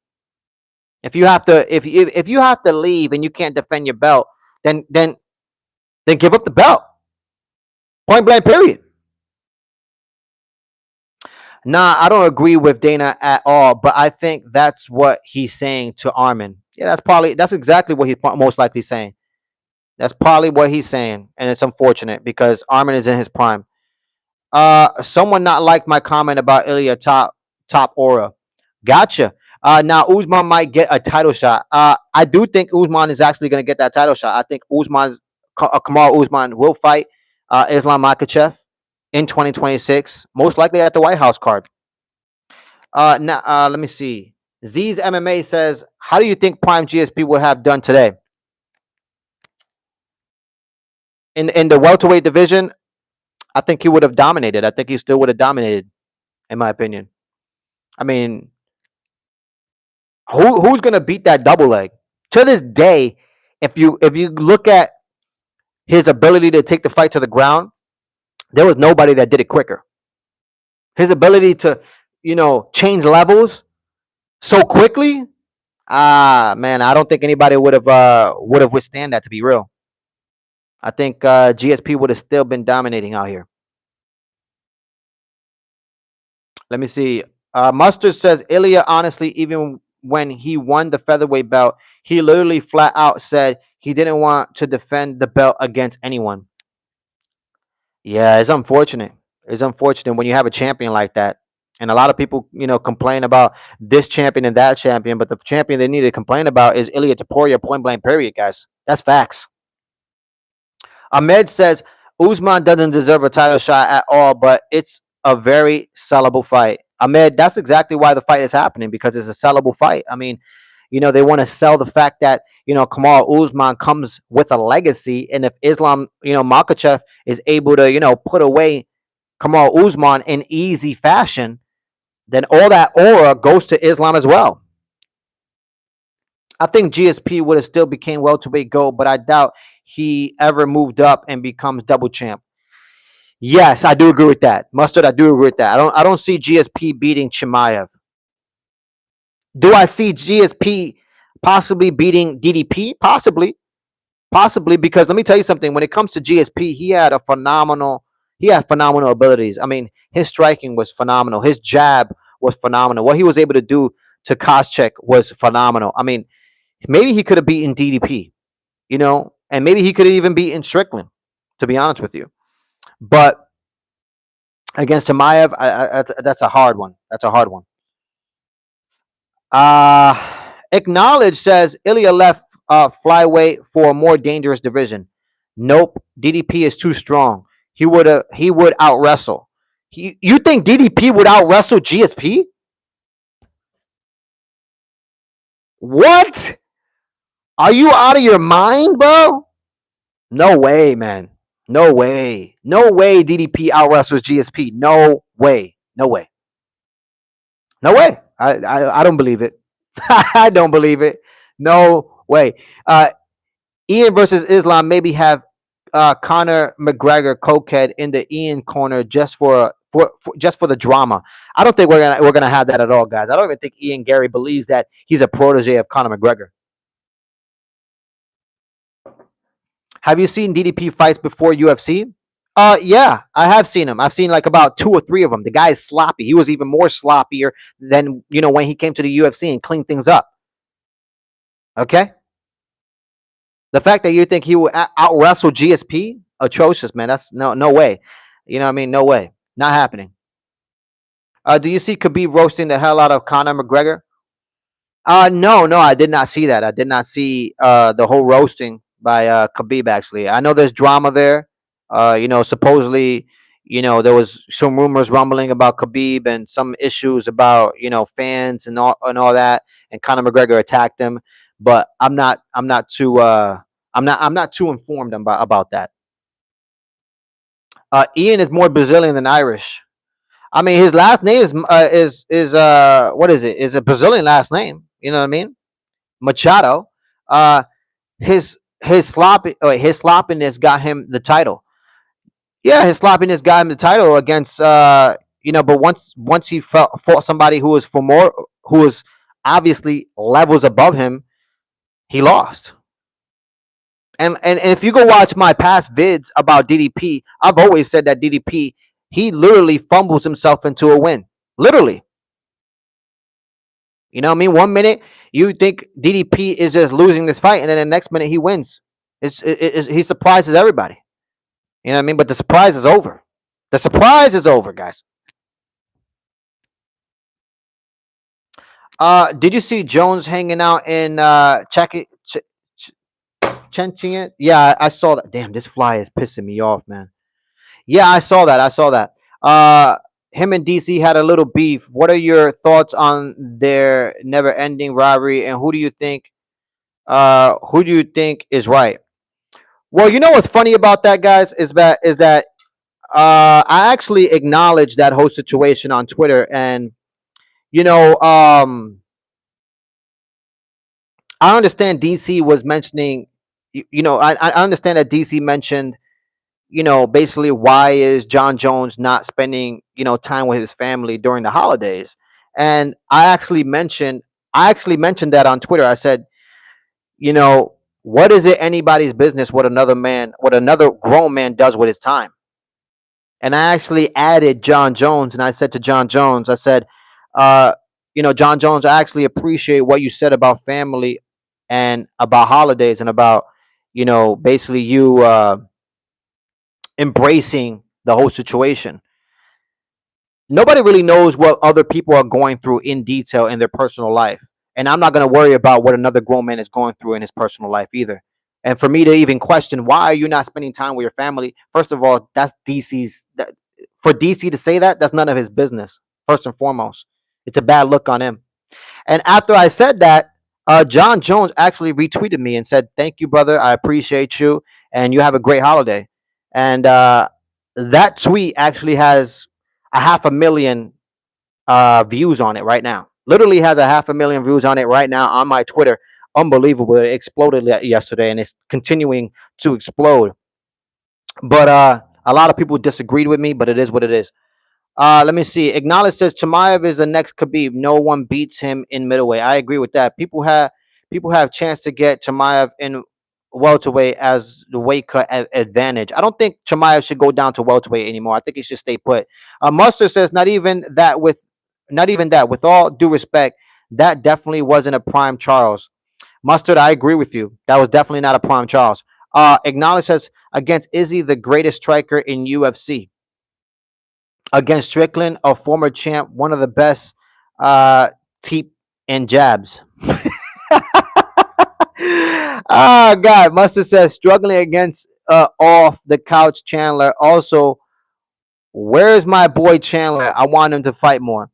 If you have to leave and you can't defend your belt, then give up the belt. Point blank. Period. Nah, I don't agree with Dana at all, but I think that's what he's saying to Armin. Yeah, that's exactly what he's most likely saying. That's probably what he's saying, and it's unfortunate because Armin is in his prime. Someone not liked my comment about Ilya top aura. Gotcha. Now Usman might get a title shot. I do think Usman is actually going to get that title shot. I think Kamal Usman will fight Islam Makhachev in 2026, most likely at the White House card. Now, let me see. Z's MMA says, how do you think Prime GSP would have done today in the welterweight division? I think he would have dominated. I think he still would have dominated, in my opinion. I mean, who's gonna beat that double leg? To this day, if you look at his ability to take the fight to the ground, there was nobody that did it quicker. His ability to, change levels so quickly. Man, I don't think anybody would have withstand that. To be real, I think GSP would have still been dominating out here. Let me see. Mustard says Ilya, honestly, even when he won the featherweight belt, he literally flat out said he didn't want to defend the belt against anyone. Yeah, it's unfortunate. It's unfortunate when you have a champion like that. And a lot of people, complain about this champion and that champion, but the champion they need to complain about is Ilya Taporia, point blank, period, guys. That's facts. Ahmed says Usman doesn't deserve a title shot at all, but it's a very sellable fight. Ahmed, that's exactly why the fight is happening, because it's a sellable fight. I mean, they want to sell the fact that, Kamal Usman comes with a legacy. And if Islam, Makachev is able to, put away Kamal Usman in easy fashion, then all that aura goes to Islam as well. I think GSP would have still became welterweight gold, but I doubt he ever moved up and becomes double champ. Yes, I do agree with that. Mustard, I do agree with that. I don't see GSP beating Chimaev. Do I see GSP possibly beating DDP? Possibly, because let me tell you something. When it comes to GSP, he had phenomenal abilities. I mean, his striking was phenomenal. His jab was phenomenal. What he was able to do to Koscheck was phenomenal. I mean, maybe he could have beaten DDP, and maybe he could have even beaten Strickland, to be honest with you. But against Chimaev. That's a hard one. That's a hard one. Acknowledge says Ilya left flyweight for a more dangerous division. Nope, DDP is too strong. He would out wrestle. You think DDP would out wrestle GSP? What? Are you out of your mind, bro? No way, man. No way. No way DDP out wrestles GSP. No way. No way. No way. I don't believe it. I don't believe it. No way. Ian versus Islam maybe have Conor McGregor cokehead in the Ian corner just for the drama. I don't think we're gonna have that at all, guys. I don't even think Ian Gary believes that he's a protege of Conor McGregor. Have you seen DDP fights before UFC? Yeah, I have seen him. I've seen like about two or three of them. The guy is sloppy. He was even more sloppier than when he came to the UFC and cleaned things up. Okay, the fact that you think he will out wrestle GSP, atrocious, man. That's no way. You know what I mean? No way. Not happening. Do you see Khabib roasting the hell out of Conor McGregor? No, no, I did not see that. I did not see the whole roasting by Khabib. Actually, I know there's drama there. Supposedly, there was some rumors rumbling about Khabib and some issues about fans and all that. And Conor McGregor attacked him, but I'm not too informed about that. Ian is more Brazilian than Irish. I mean, his last name is what is it? Is a Brazilian last name. You know what I mean? Machado. Uh, his sloppiness got him the title. Yeah, his sloppiness got him the title against But once he fought somebody who was obviously levels above him, he lost. And if you go watch my past vids about DDP, I've always said that DDP, he literally fumbles himself into a win. Literally. You know what I mean? 1 minute you think DDP is just losing this fight, and then the next minute he wins. He surprises everybody. You know what I mean? But the surprise is over. The surprise is over, guys. Did you see Jones hanging out in Chenching it? Yeah, I saw that. Damn, this fly is pissing me off, man. Yeah, I saw that. I saw that. Uh, Him and DC had a little beef. What are your thoughts on their never-ending rivalry, and who do you think is right? Well, you know what's funny about that, guys, is that I actually acknowledged that whole situation on Twitter, and you know, I understand DC was mentioning, I understand that DC mentioned, basically why is John Jones not spending, time with his family during the holidays, and I actually mentioned that on Twitter. I said, you know, what is it anybody's business what another grown man does with his time? And I actually added John Jones, and I said to John Jones, I said, uh, John Jones, I actually appreciate what you said about family and about holidays and about, basically you embracing the whole situation. Nobody really knows what other people are going through in detail in their personal life. And I'm not going to worry about what another grown man is going through in his personal life either. And for me to even question why are you not spending time with your family, first of all, that's for DC to say that, that's none of his business. First and foremost, it's a bad look on him. And after I said that, John Jones actually retweeted me and said, "Thank you, brother. I appreciate you, and you have a great holiday." And that tweet actually has a half a million views on it right now. Literally has a half a million views on it right now on my Twitter. Unbelievable! It exploded yesterday, and it's continuing to explode. But a lot of people disagreed with me, but it is what it is. Let me see. Acknowledge says Chimaev is the next Khabib. No one beats him in middleweight. I agree with that. People have chance to get Chimaev in welterweight as the weight cut advantage. I don't think Chimaev should go down to welterweight anymore. I think he should stay put. Mustard says not even that. With all due respect, that definitely wasn't a prime Charles. Mustard, I agree with you. That was definitely not a prime Charles. Acknowledge says against Izzy, the greatest striker in UFC. against Strickland, a former champ, one of the best teep and jabs. Oh God, Mustard says struggling against off the couch Chandler. Also, where's my boy Chandler? I want him to fight more.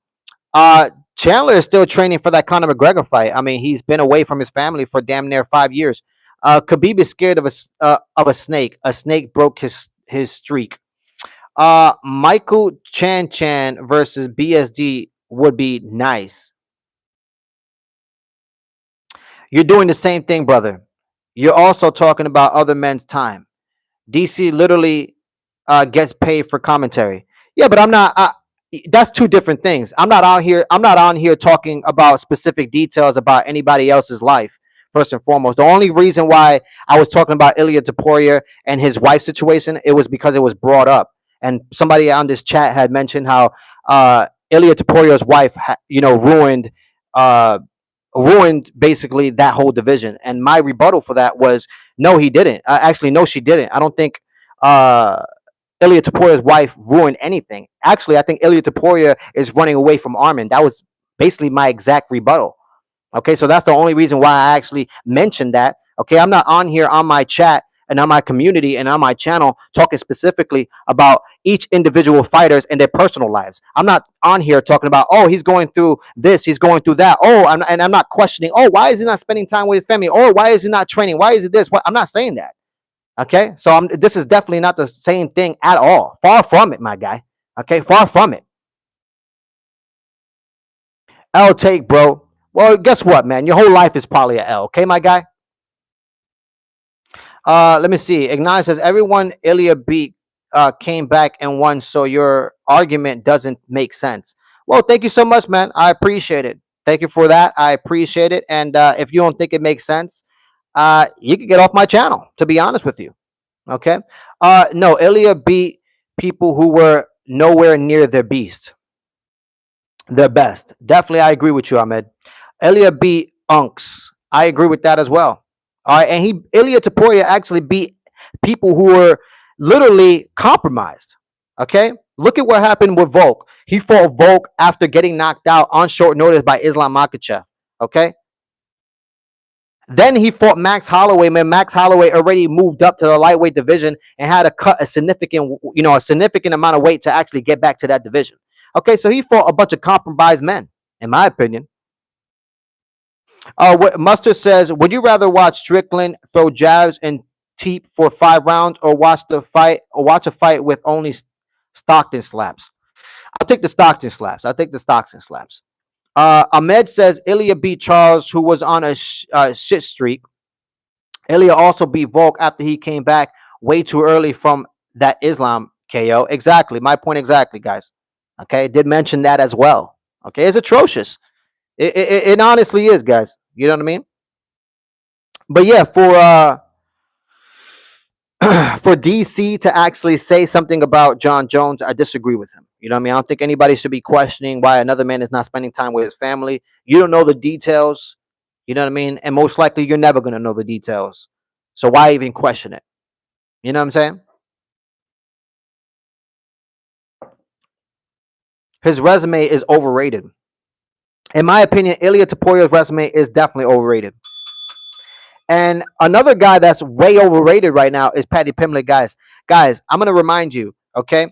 Chandler is still training for that Conor McGregor fight. I mean, he's been away from his family for damn near 5 years. Khabib is scared of a snake. A snake broke his streak. Michael Chan versus BSD would be nice. You're doing the same thing, brother. You're also talking about other men's time. DC literally gets paid for commentary. Yeah, but I'm not. That's two different things. I'm not out here. I'm not on here talking about specific details about anybody else's life. First and foremost, the only reason why I was talking about Ilya Taporia and his wife situation, it was because it was brought up, and somebody on this chat had mentioned how Ilya Taporia's wife, uh, ruined basically that whole division. And my rebuttal for that was, no, he didn't. Actually, no, she didn't. I don't think Ilya Taporia's wife ruined anything. Actually, I think Ilya Taporia is running away from Armin. That was basically my exact rebuttal. Okay, so that's the only reason why I actually mentioned that. Okay, I'm not on here on my chat and on my community and on my channel talking specifically about each individual fighters and their personal lives. I'm not on here talking about, oh, he's going through this, he's going through that. Oh, and I'm not questioning, oh, why is he not spending time with his family? Oh, why is he not training? Why is it this? What? I'm not saying that. Okay, so this is definitely not the same thing at all. Far from it, my guy. Okay, far from it. L take, bro. Well, guess what, man? Your whole life is probably a L. Okay, my guy. Let me see. Ignite says everyone Ilya beat came back and won, so your argument doesn't make sense. Well, thank you so much, man. I appreciate it. Thank you for that. I appreciate it. And if you don't think it makes sense, you can get off my channel. To be honest with you, okay. No, Ilya beat people who were nowhere near their beast, their best. Definitely, I agree with you, Ahmed. Ilya beat Unks. I agree with that as well. All right, and Ilya Taporia actually beat people who were literally compromised. Okay, look at what happened with Volk. He fought Volk after getting knocked out on short notice by Islam Makhachev. Okay, then he fought Max Holloway. Man, Max Holloway already moved up to the lightweight division and had to cut a significant amount of weight to actually get back to that division. Okay, so he fought a bunch of compromised men, in my opinion. What Mustard says, would you rather watch Strickland throw jabs and teep for 5 rounds, or watch a fight with only Stockton slaps? I'll take the Stockton slaps. Ahmed says Ilya beat Charles, who was on a shit streak. Ilya also beat Volk after he came back way too early from that Islam KO. Exactly. My point exactly, guys. Okay. I did mention that as well. Okay. It's atrocious. It honestly is, guys. You know what I mean? But yeah, for DC to actually say something about John Jones, I disagree with him. You know what I mean? I don't think anybody should be questioning why another man is not spending time with his family. You don't know the details. You know what I mean? And most likely you're never going to know the details. So why even question it? You know what I'm saying? His resume is overrated. In my opinion, Ilya Taporia's resume is definitely overrated. And another guy that's way overrated right now is Paddy Pimblett, guys. Guys, I'm going to remind you, okay?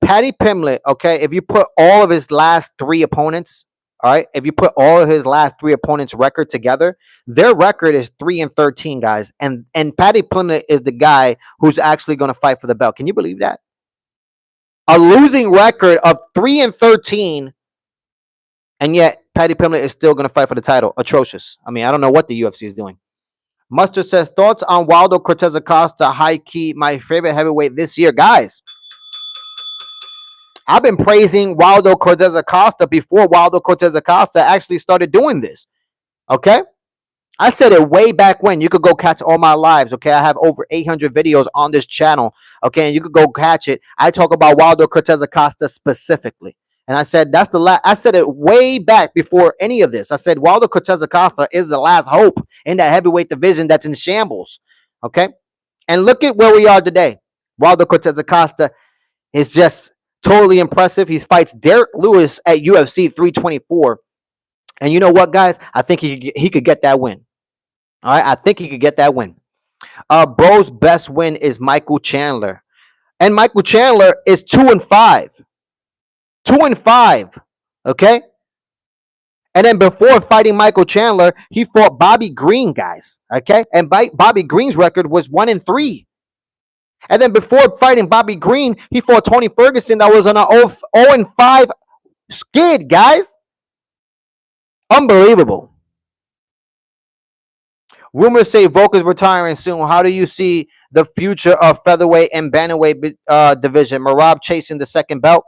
Paddy Pimblett, okay, if you put all of his last 3 opponents, all right, if you put all of his last 3 opponents' record together, their record is 3-13, guys. And Paddy Pimblett is the guy who's actually going to fight for the belt. Can you believe that? A losing record of 3-13, and yet Paddy Pimblett is still going to fight for the title. Atrocious. I mean, I don't know what the UFC is doing. Mustard says, thoughts on Waldo Cortez Acosta, high key, my favorite heavyweight this year. Guys, I've been praising Waldo Cortez Acosta before Waldo Cortez Acosta actually started doing this. Okay? I said it way back when. You could go catch all my lives. Okay? I have over 800 videos on this channel. Okay? And you could go catch it. I talk about Waldo Cortez Acosta specifically. And I said, that's the last. I said it way back before any of this. I said, Waldo Cortez Acosta is the last hope in that heavyweight division that's in shambles. Okay? And look at where we are today. Waldo Cortez Acosta is just Totally impressive. He fights Derek Lewis at UFC 324. And you know what, guys? I think he could get that win. All right, I think he could get that win. Bro's best win is Michael Chandler, and Michael Chandler is 2-5. 2-5. Okay, and then before fighting Michael Chandler, he fought Bobby Green, guys. Okay, and Bobby Green's record was 1-3. And then before fighting Bobby Green, he fought Tony Ferguson that was on a 0-5 skid, guys. Unbelievable. Rumors say Volk is retiring soon. How do you see the future of featherweight and bantamweight division? Merab chasing the second belt.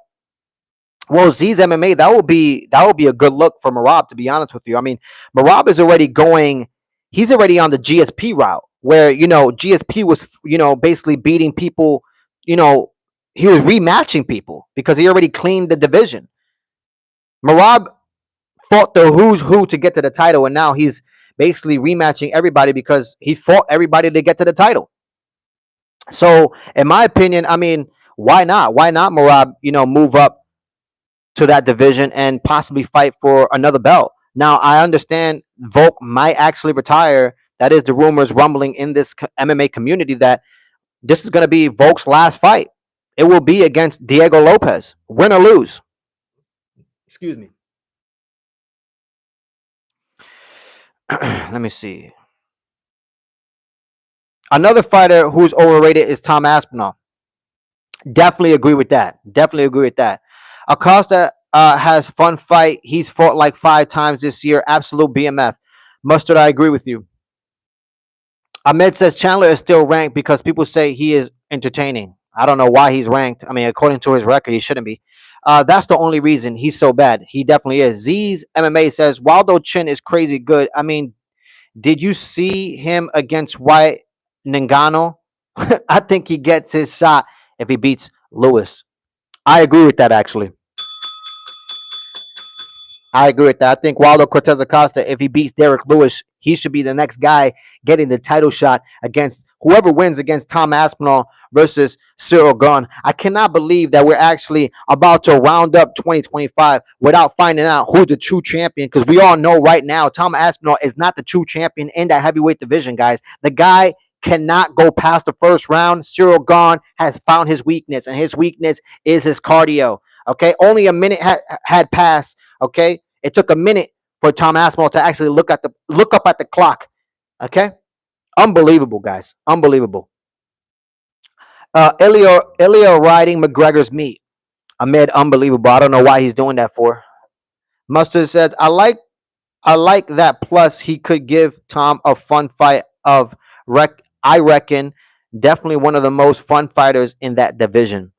Well, Z's MMA, that will be a good look for Merab, to be honest with you. I mean, Merab is already going. He's already on the GSP route, where GSP was basically beating people. He was rematching people because he already cleaned the division. Merab fought the who's who to get to the title, and now he's basically rematching everybody because he fought everybody to get to the title. So, in my opinion, I mean, why not? Why not Merab, move up to that division and possibly fight for another belt? Now, I understand Volk might actually retire. That is the rumors rumbling in this MMA community that this is going to be Volk's last fight. It will be against Diego Lopez, win or lose. Excuse me. Let me see. Another fighter who's overrated is Tom Aspinall. Definitely agree with that. Acosta has fun fight. He's fought like 5 times this year. Absolute BMF. Mustard, I agree with you. Ahmed says Chandler is still ranked because people say he is entertaining. I don't know why he's ranked. I mean, according to his record, he shouldn't be. That's the only reason he's so bad. He definitely is. Z's MMA says Waldo Chin is crazy good. I mean, did you see him against White Ngannou? I think he gets his shot if he beats Lewis. I agree with that, actually. I think Waldo Cortez Acosta, if he beats Derek Lewis, he should be the next guy getting the title shot against whoever wins against Tom Aspinall versus Cyril Gane. I cannot believe that we're actually about to round up 2025 without finding out who's the true champion, because we all know right now Tom Aspinall is not the true champion in that heavyweight division, guys. The guy cannot go past the first round. Cyril Gane has found his weakness, and his weakness is his cardio. Okay, only a minute had passed. Okay, it took a minute for Tom Aspinall to actually look up at the clock. Okay, unbelievable, guys, unbelievable. Ilya riding McGregor's meat. Ahmed, unbelievable. I don't know why he's doing that for. Mustard says, I like that. Plus, he could give Tom a fun fight I reckon definitely one of the most fun fighters in that division.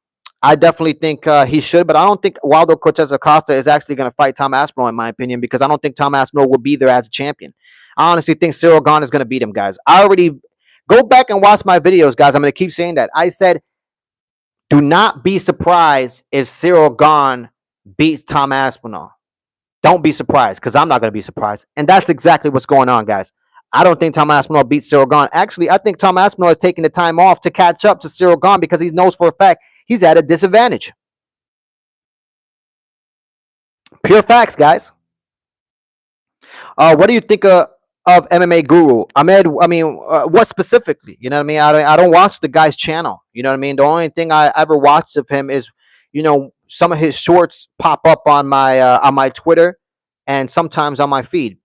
I definitely think he should, but I don't think Waldo Cortez Acosta is actually going to fight Tom Aspinall, in my opinion, because I don't think Tom Aspinall will be there as a champion. I honestly think Cyril Gane is going to beat him, guys. I already go back and watch my videos, guys. I'm going to keep saying that. I said, do not be surprised if Cyril Gane beats Tom Aspinall. Don't be surprised, because I'm not going to be surprised. And that's exactly what's going on, guys. I don't think Tom Aspinall beats Cyril Gane. Actually, I think Tom Aspinall is taking the time off to catch up to Cyril Gane because he knows for a fact he's at a disadvantage. Pure facts, guys. What do you think of MMA Guru? Ahmed, I mean, what specifically? You know what I mean? I don't watch the guy's channel. You know what I mean? The only thing I ever watched of him is, some of his shorts pop up on my Twitter and sometimes on my feed.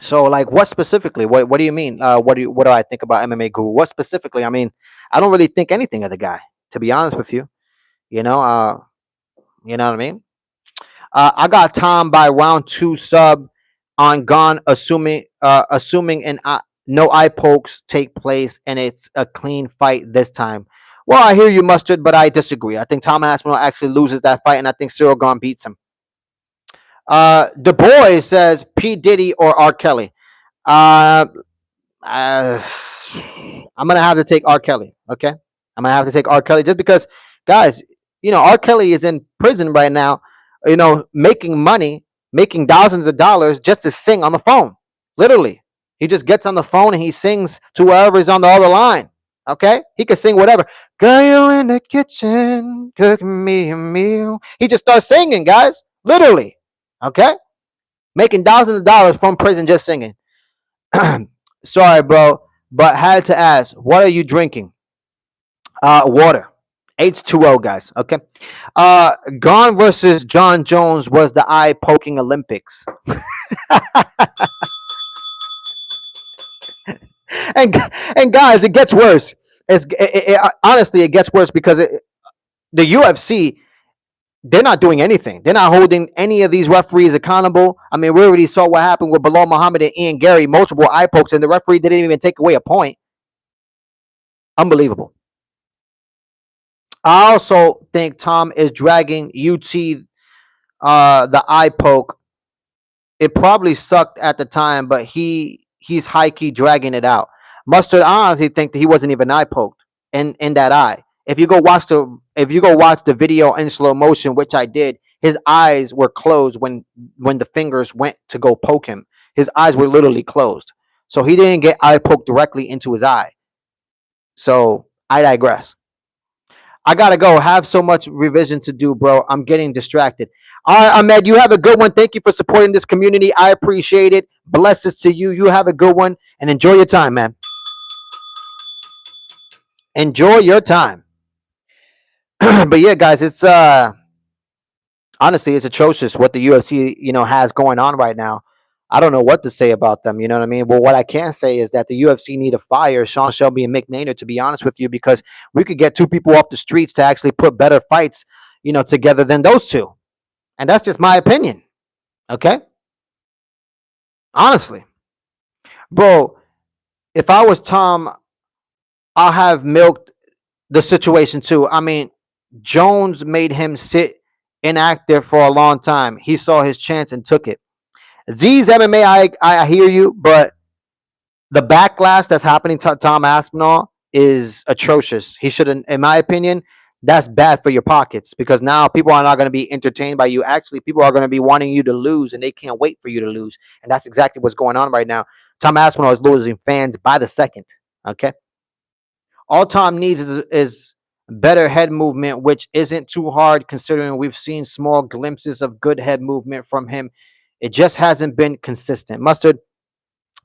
So, like, what specifically? What do you mean? What do I think about MMA Guru? What specifically? I mean, I don't really think anything of the guy, to be honest with you. You know what I mean? I got Tom by round 2 sub on Gane, assuming no eye pokes take place and it's a clean fight this time. Well, I hear you, Mustard, but I disagree. I think Tom Aspinall actually loses that fight, and I think Cyril Gane beats him. The boy says P. Diddy or R. Kelly. I'm gonna have to take R. Kelly. Okay, I'm gonna have to take R. Kelly just because, guys. R. Kelly is in prison right now. Making money, making thousands of dollars just to sing on the phone. Literally, he just gets on the phone and he sings to whoever is on the other line. Okay, he can sing whatever. Girl, you in the kitchen cooking me a meal. He just starts singing, guys. Literally. Okay, making thousands of dollars from prison just singing. Sorry, bro, but had to ask, what are you drinking? Water. H2O, guys. Okay. Gone versus John Jones was the eye poking Olympics. and and guys, it gets worse. Honestly, it gets worse because the UFC, they're not doing anything. They're not holding any of these referees accountable. I mean, we already saw what happened with Bilal Muhammad and Ian Gary, multiple eye pokes, and the referee didn't even take away a point. Unbelievable. I also think Tom is dragging UT the eye poke. It probably sucked at the time, but he's high key dragging it out. Mustard, I honestly think that he wasn't even eye poked in that eye. If you go watch the video in slow motion, which I did, his eyes were closed when the fingers went to go poke him. His eyes were literally closed, so he didn't get eye poked directly into his eye. So I digress. I gotta go. Have so much revision to do, bro. I'm getting distracted. All right, Ahmed, you have a good one. Thank you for supporting this community. I appreciate it. Blessings to you. You have a good one and enjoy your time, man. Enjoy your time. But yeah, guys, it's honestly it's atrocious what the UFC has going on right now. I don't know what to say about them. You know what I mean? Well, what I can say is that the UFC need to fire Sean Shelby and Mick Maynard, to be honest with you, because we could get two people off the streets to actually put better fights, together than those two. And that's just my opinion. Okay? Honestly. Bro, if I was Tom, I'll have milked the situation too. I mean, Jones made him sit inactive for a long time. He saw his chance and took it. Z's MMA, I hear you, but the backlash that's happening to Tom Aspinall is atrocious. He shouldn't, in my opinion, that's bad for your pockets because now people are not going to be entertained by you. Actually, people are going to be wanting you to lose and they can't wait for you to lose. And that's exactly what's going on right now. Tom Aspinall is losing fans by the second. Okay. All Tom needs is better head movement, which isn't too hard considering we've seen small glimpses of good head movement from him. It just hasn't been consistent. Mustard,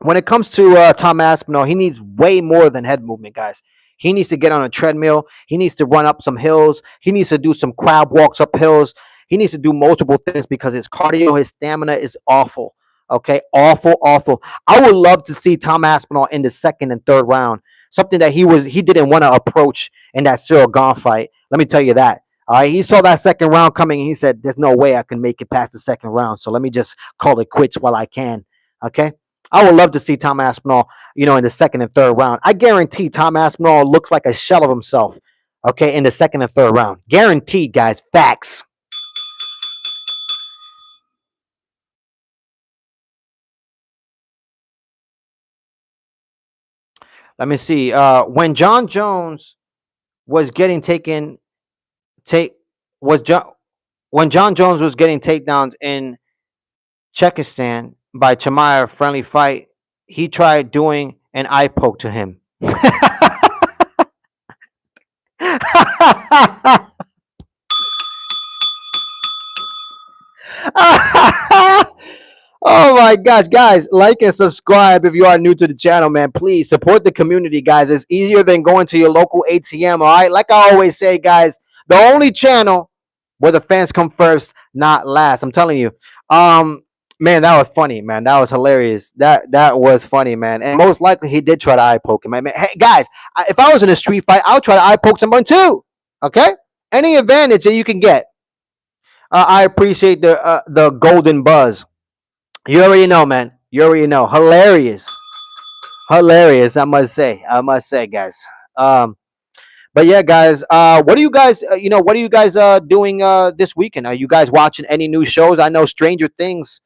when it comes to Tom Aspinall, he needs way more than head movement, guys. He needs to get on a treadmill. He needs to run up some hills. He needs to do some crab walks up hills. He needs to do multiple things because his cardio, his stamina is awful. Okay, awful, awful. I would love to see Tom Aspinall in the second and third round. Something that he didn't want to approach in that Cyril Gahn fight. Let me tell you that. All right, he saw that second round coming and he said, "There's no way I can make it past the second round. So let me just call it quits while I can." Okay. I would love to see Tom Aspinall, in the second and third round. I guarantee Tom Aspinall looks like a shell of himself, okay, in the second and third round. Guaranteed, guys. Facts. Let me see. When John Jones was getting taken, take was John when John Jones was getting takedowns in Czechostan by Chimaev friendly fight, he tried doing an eye poke to him. Oh my gosh, guys, like and subscribe if you are new to the channel, man. Please support the community, guys. It's easier than going to your local ATM, all right? Like I always say, guys, the only channel where the fans come first, not last. I'm telling you. Man, that was funny, man. That was hilarious. That was funny, man. And most likely he did try to eye poke him. Man, hey, guys, if I was in a street fight, I would try to eye poke someone too. Okay? Any advantage that you can get. I appreciate the golden buzz. You already know, man. You already know. Hilarious. Hilarious, I must say. I must say, guys. But yeah, guys, what are you guys, what are you guys doing this weekend? Are you guys watching any new shows? I know Stranger Things,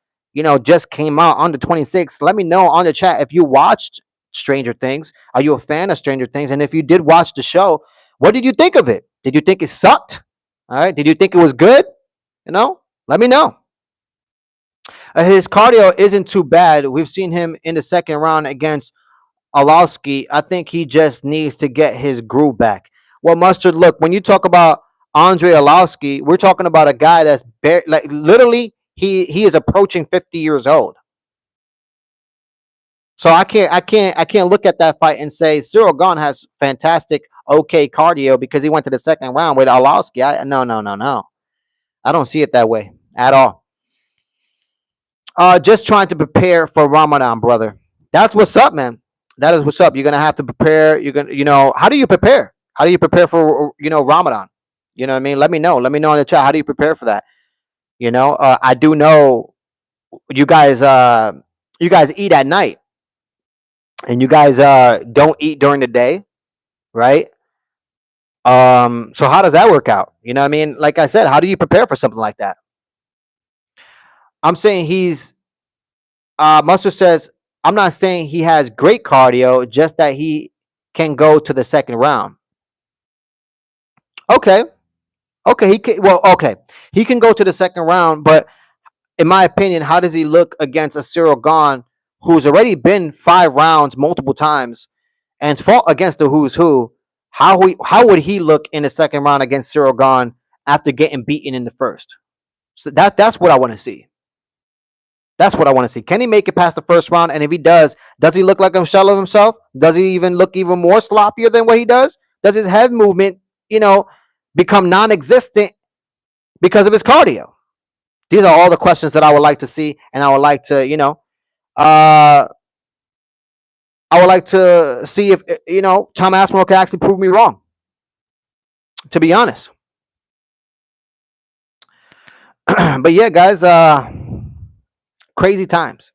just came out on the 26th. Let me know on the chat if you watched Stranger Things. Are you a fan of Stranger Things? And if you did watch the show, what did you think of it? Did you think it sucked? All right. Did you think it was good? Let me know. His cardio isn't too bad. We've seen him in the second round against Arlovsky, I think he just needs to get his groove back. Well, Mustard, look, when you talk about Andre Arlovsky, we're talking about a guy that's like literally he is approaching 50 years old. So I can't look at that fight and say Cyril Gahn has fantastic okay cardio because he went to the second round with Arlovsky. No. I don't see it that way at all. Just trying to prepare for Ramadan, brother. That's what's up, man. That is what's up. You're gonna have to prepare. You're gonna, how do you prepare? How do you prepare for, Ramadan? You know what I mean? Let me know. Let me know in the chat. How do you prepare for that? I do know you guys. You guys eat at night, and you guys don't eat during the day, right? So how does that work out? You know what I mean? Like I said, how do you prepare for something like that? I'm saying Mustard says, I'm not saying he has great cardio, just that he can go to the second round. Okay. Okay, okay. He can go to the second round, but in my opinion, how does he look against a Cyril Gahn who's already been 5 rounds multiple times and fought against the who's who? How would he look in the second round against Cyril Gahn after getting beaten in the first? So that's what I want to see. That's what I want to see. Can he make it past the first round? And if he does he look like a shell of himself? Does he even look even more sloppier than what he does? Does his head movement, become non-existent because of his cardio? These are all the questions that I would like to see, and I would like to, I would like to see if Tom Aspinall can actually prove me wrong. To be honest, but yeah, guys, crazy times,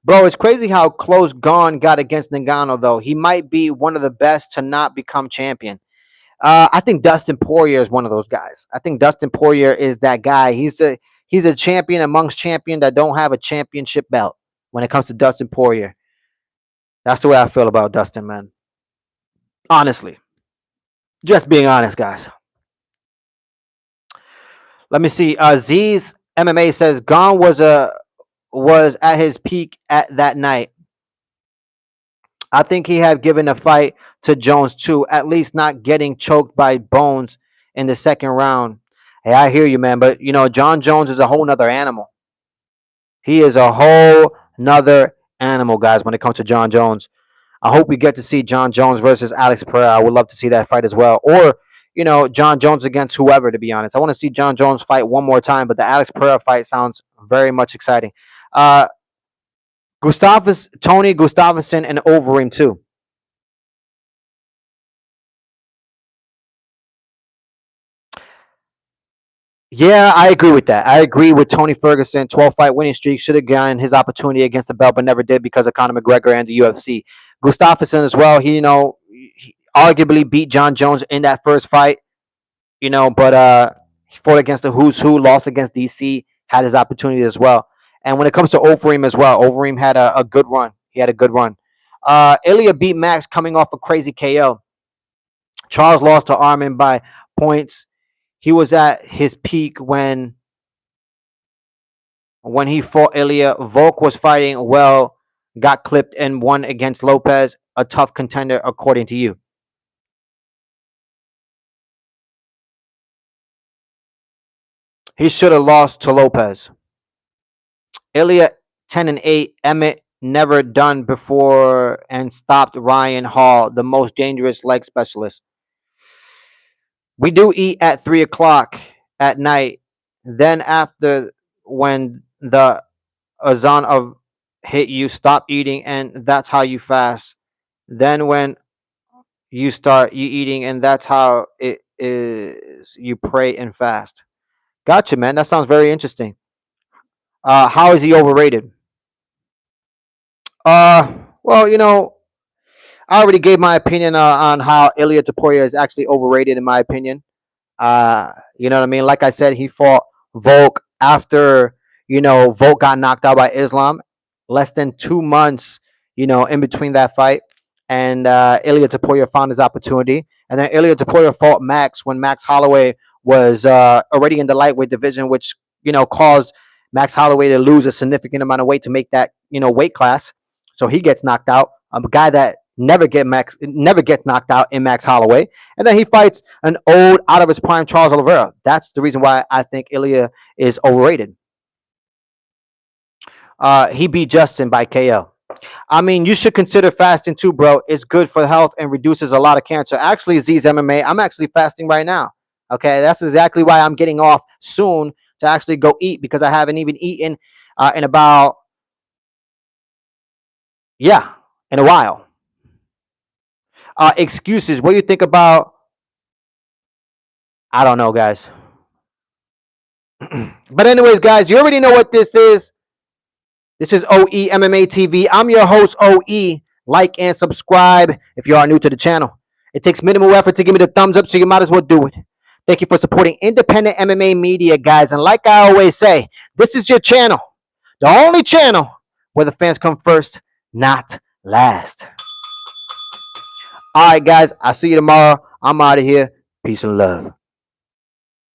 bro. It's crazy how close Gahn got against Ngannou, though. He might be one of the best to not become champion. I think Dustin Poirier is one of those guys. I think Dustin Poirier is that guy. He's a champion amongst champions that don't have a championship belt. When it comes to Dustin Poirier, that's the way I feel about Dustin, man. Honestly, just being honest, guys. Let me see. Z's MMA says Gahn was at his peak at that night. I think he had given a fight to Jones too, at least not getting choked by Bones in the second round. Hey, I hear you, man, but John Jones is a whole nother animal. He is a whole nother animal, guys, when it comes to John Jones. I hope we get to see John Jones versus Alex Pereira. I would love to see that fight as well. Or, John Jones against whoever, to be honest. I want to see John Jones fight one more time, but the Alex Pereira fight sounds very much exciting. Tony Gustafsson and Overeem too. Yeah, I agree with that. I agree with Tony Ferguson. 12-fight winning streak, should have gotten his opportunity against the belt, but never did because of Conor McGregor and the UFC. Gustafsson as well. He arguably beat John Jones in that first fight. But he fought against the who's who, lost against DC, had his opportunity as well. And when it comes to Overeem as well, Overeem had a good run. He had a good run. Ilya beat Max coming off a crazy KO. Charles lost to Armin by points. He was at his peak when he fought Ilya. Volk was fighting well, got clipped and won against Lopez, a tough contender according to you. He should have lost to Lopez. Ilya 10-8. Emmett never done before and stopped Ryan Hall, the most dangerous leg specialist. We do eat at 3:00 at night. Then after, when the azan of hit, you stop eating, and that's how you fast. Then when you start eating, and that's how it is. You pray and fast. Gotcha, man. That sounds very interesting. How is he overrated? Well, I already gave my opinion on how Ilya Taporia is actually overrated, in my opinion. You know what I mean? Like I said, he fought Volk after, Volk got knocked out by Islam. Less than 2 months, in between that fight. And Ilya Taporia found his opportunity. And then Ilya Taporia fought Max when Max Holloway was already in the lightweight division, which, caused Max Holloway to lose a significant amount of weight to make that, weight class. so he gets knocked out. A guy that never gets knocked out in Max Holloway, and then he fights an old, out of his prime Charles Oliveira. That's the reason why I think Ilya is overrated. He beat Justin by KO. I mean, you should consider fasting too, bro. It's good for health and reduces a lot of cancer. Actually, Z's MMA, I'm actually fasting right now. Okay, that's exactly why I'm getting off soon to actually go eat, because I haven't even eaten in about, yeah, in a while. Excuses. What do you think about? I don't know, guys. But anyways, guys, you already know what this is. This is OE MMA TV. I'm your host, OE. Like and subscribe if you are new to the channel. It takes minimal effort to give me the thumbs up, so you might as well do it. Thank you for supporting independent MMA media, guys. And like I always say, this is your channel, the only channel where the fans come first, not last. All right, guys. I'll see you tomorrow. I'm out of here. Peace and love.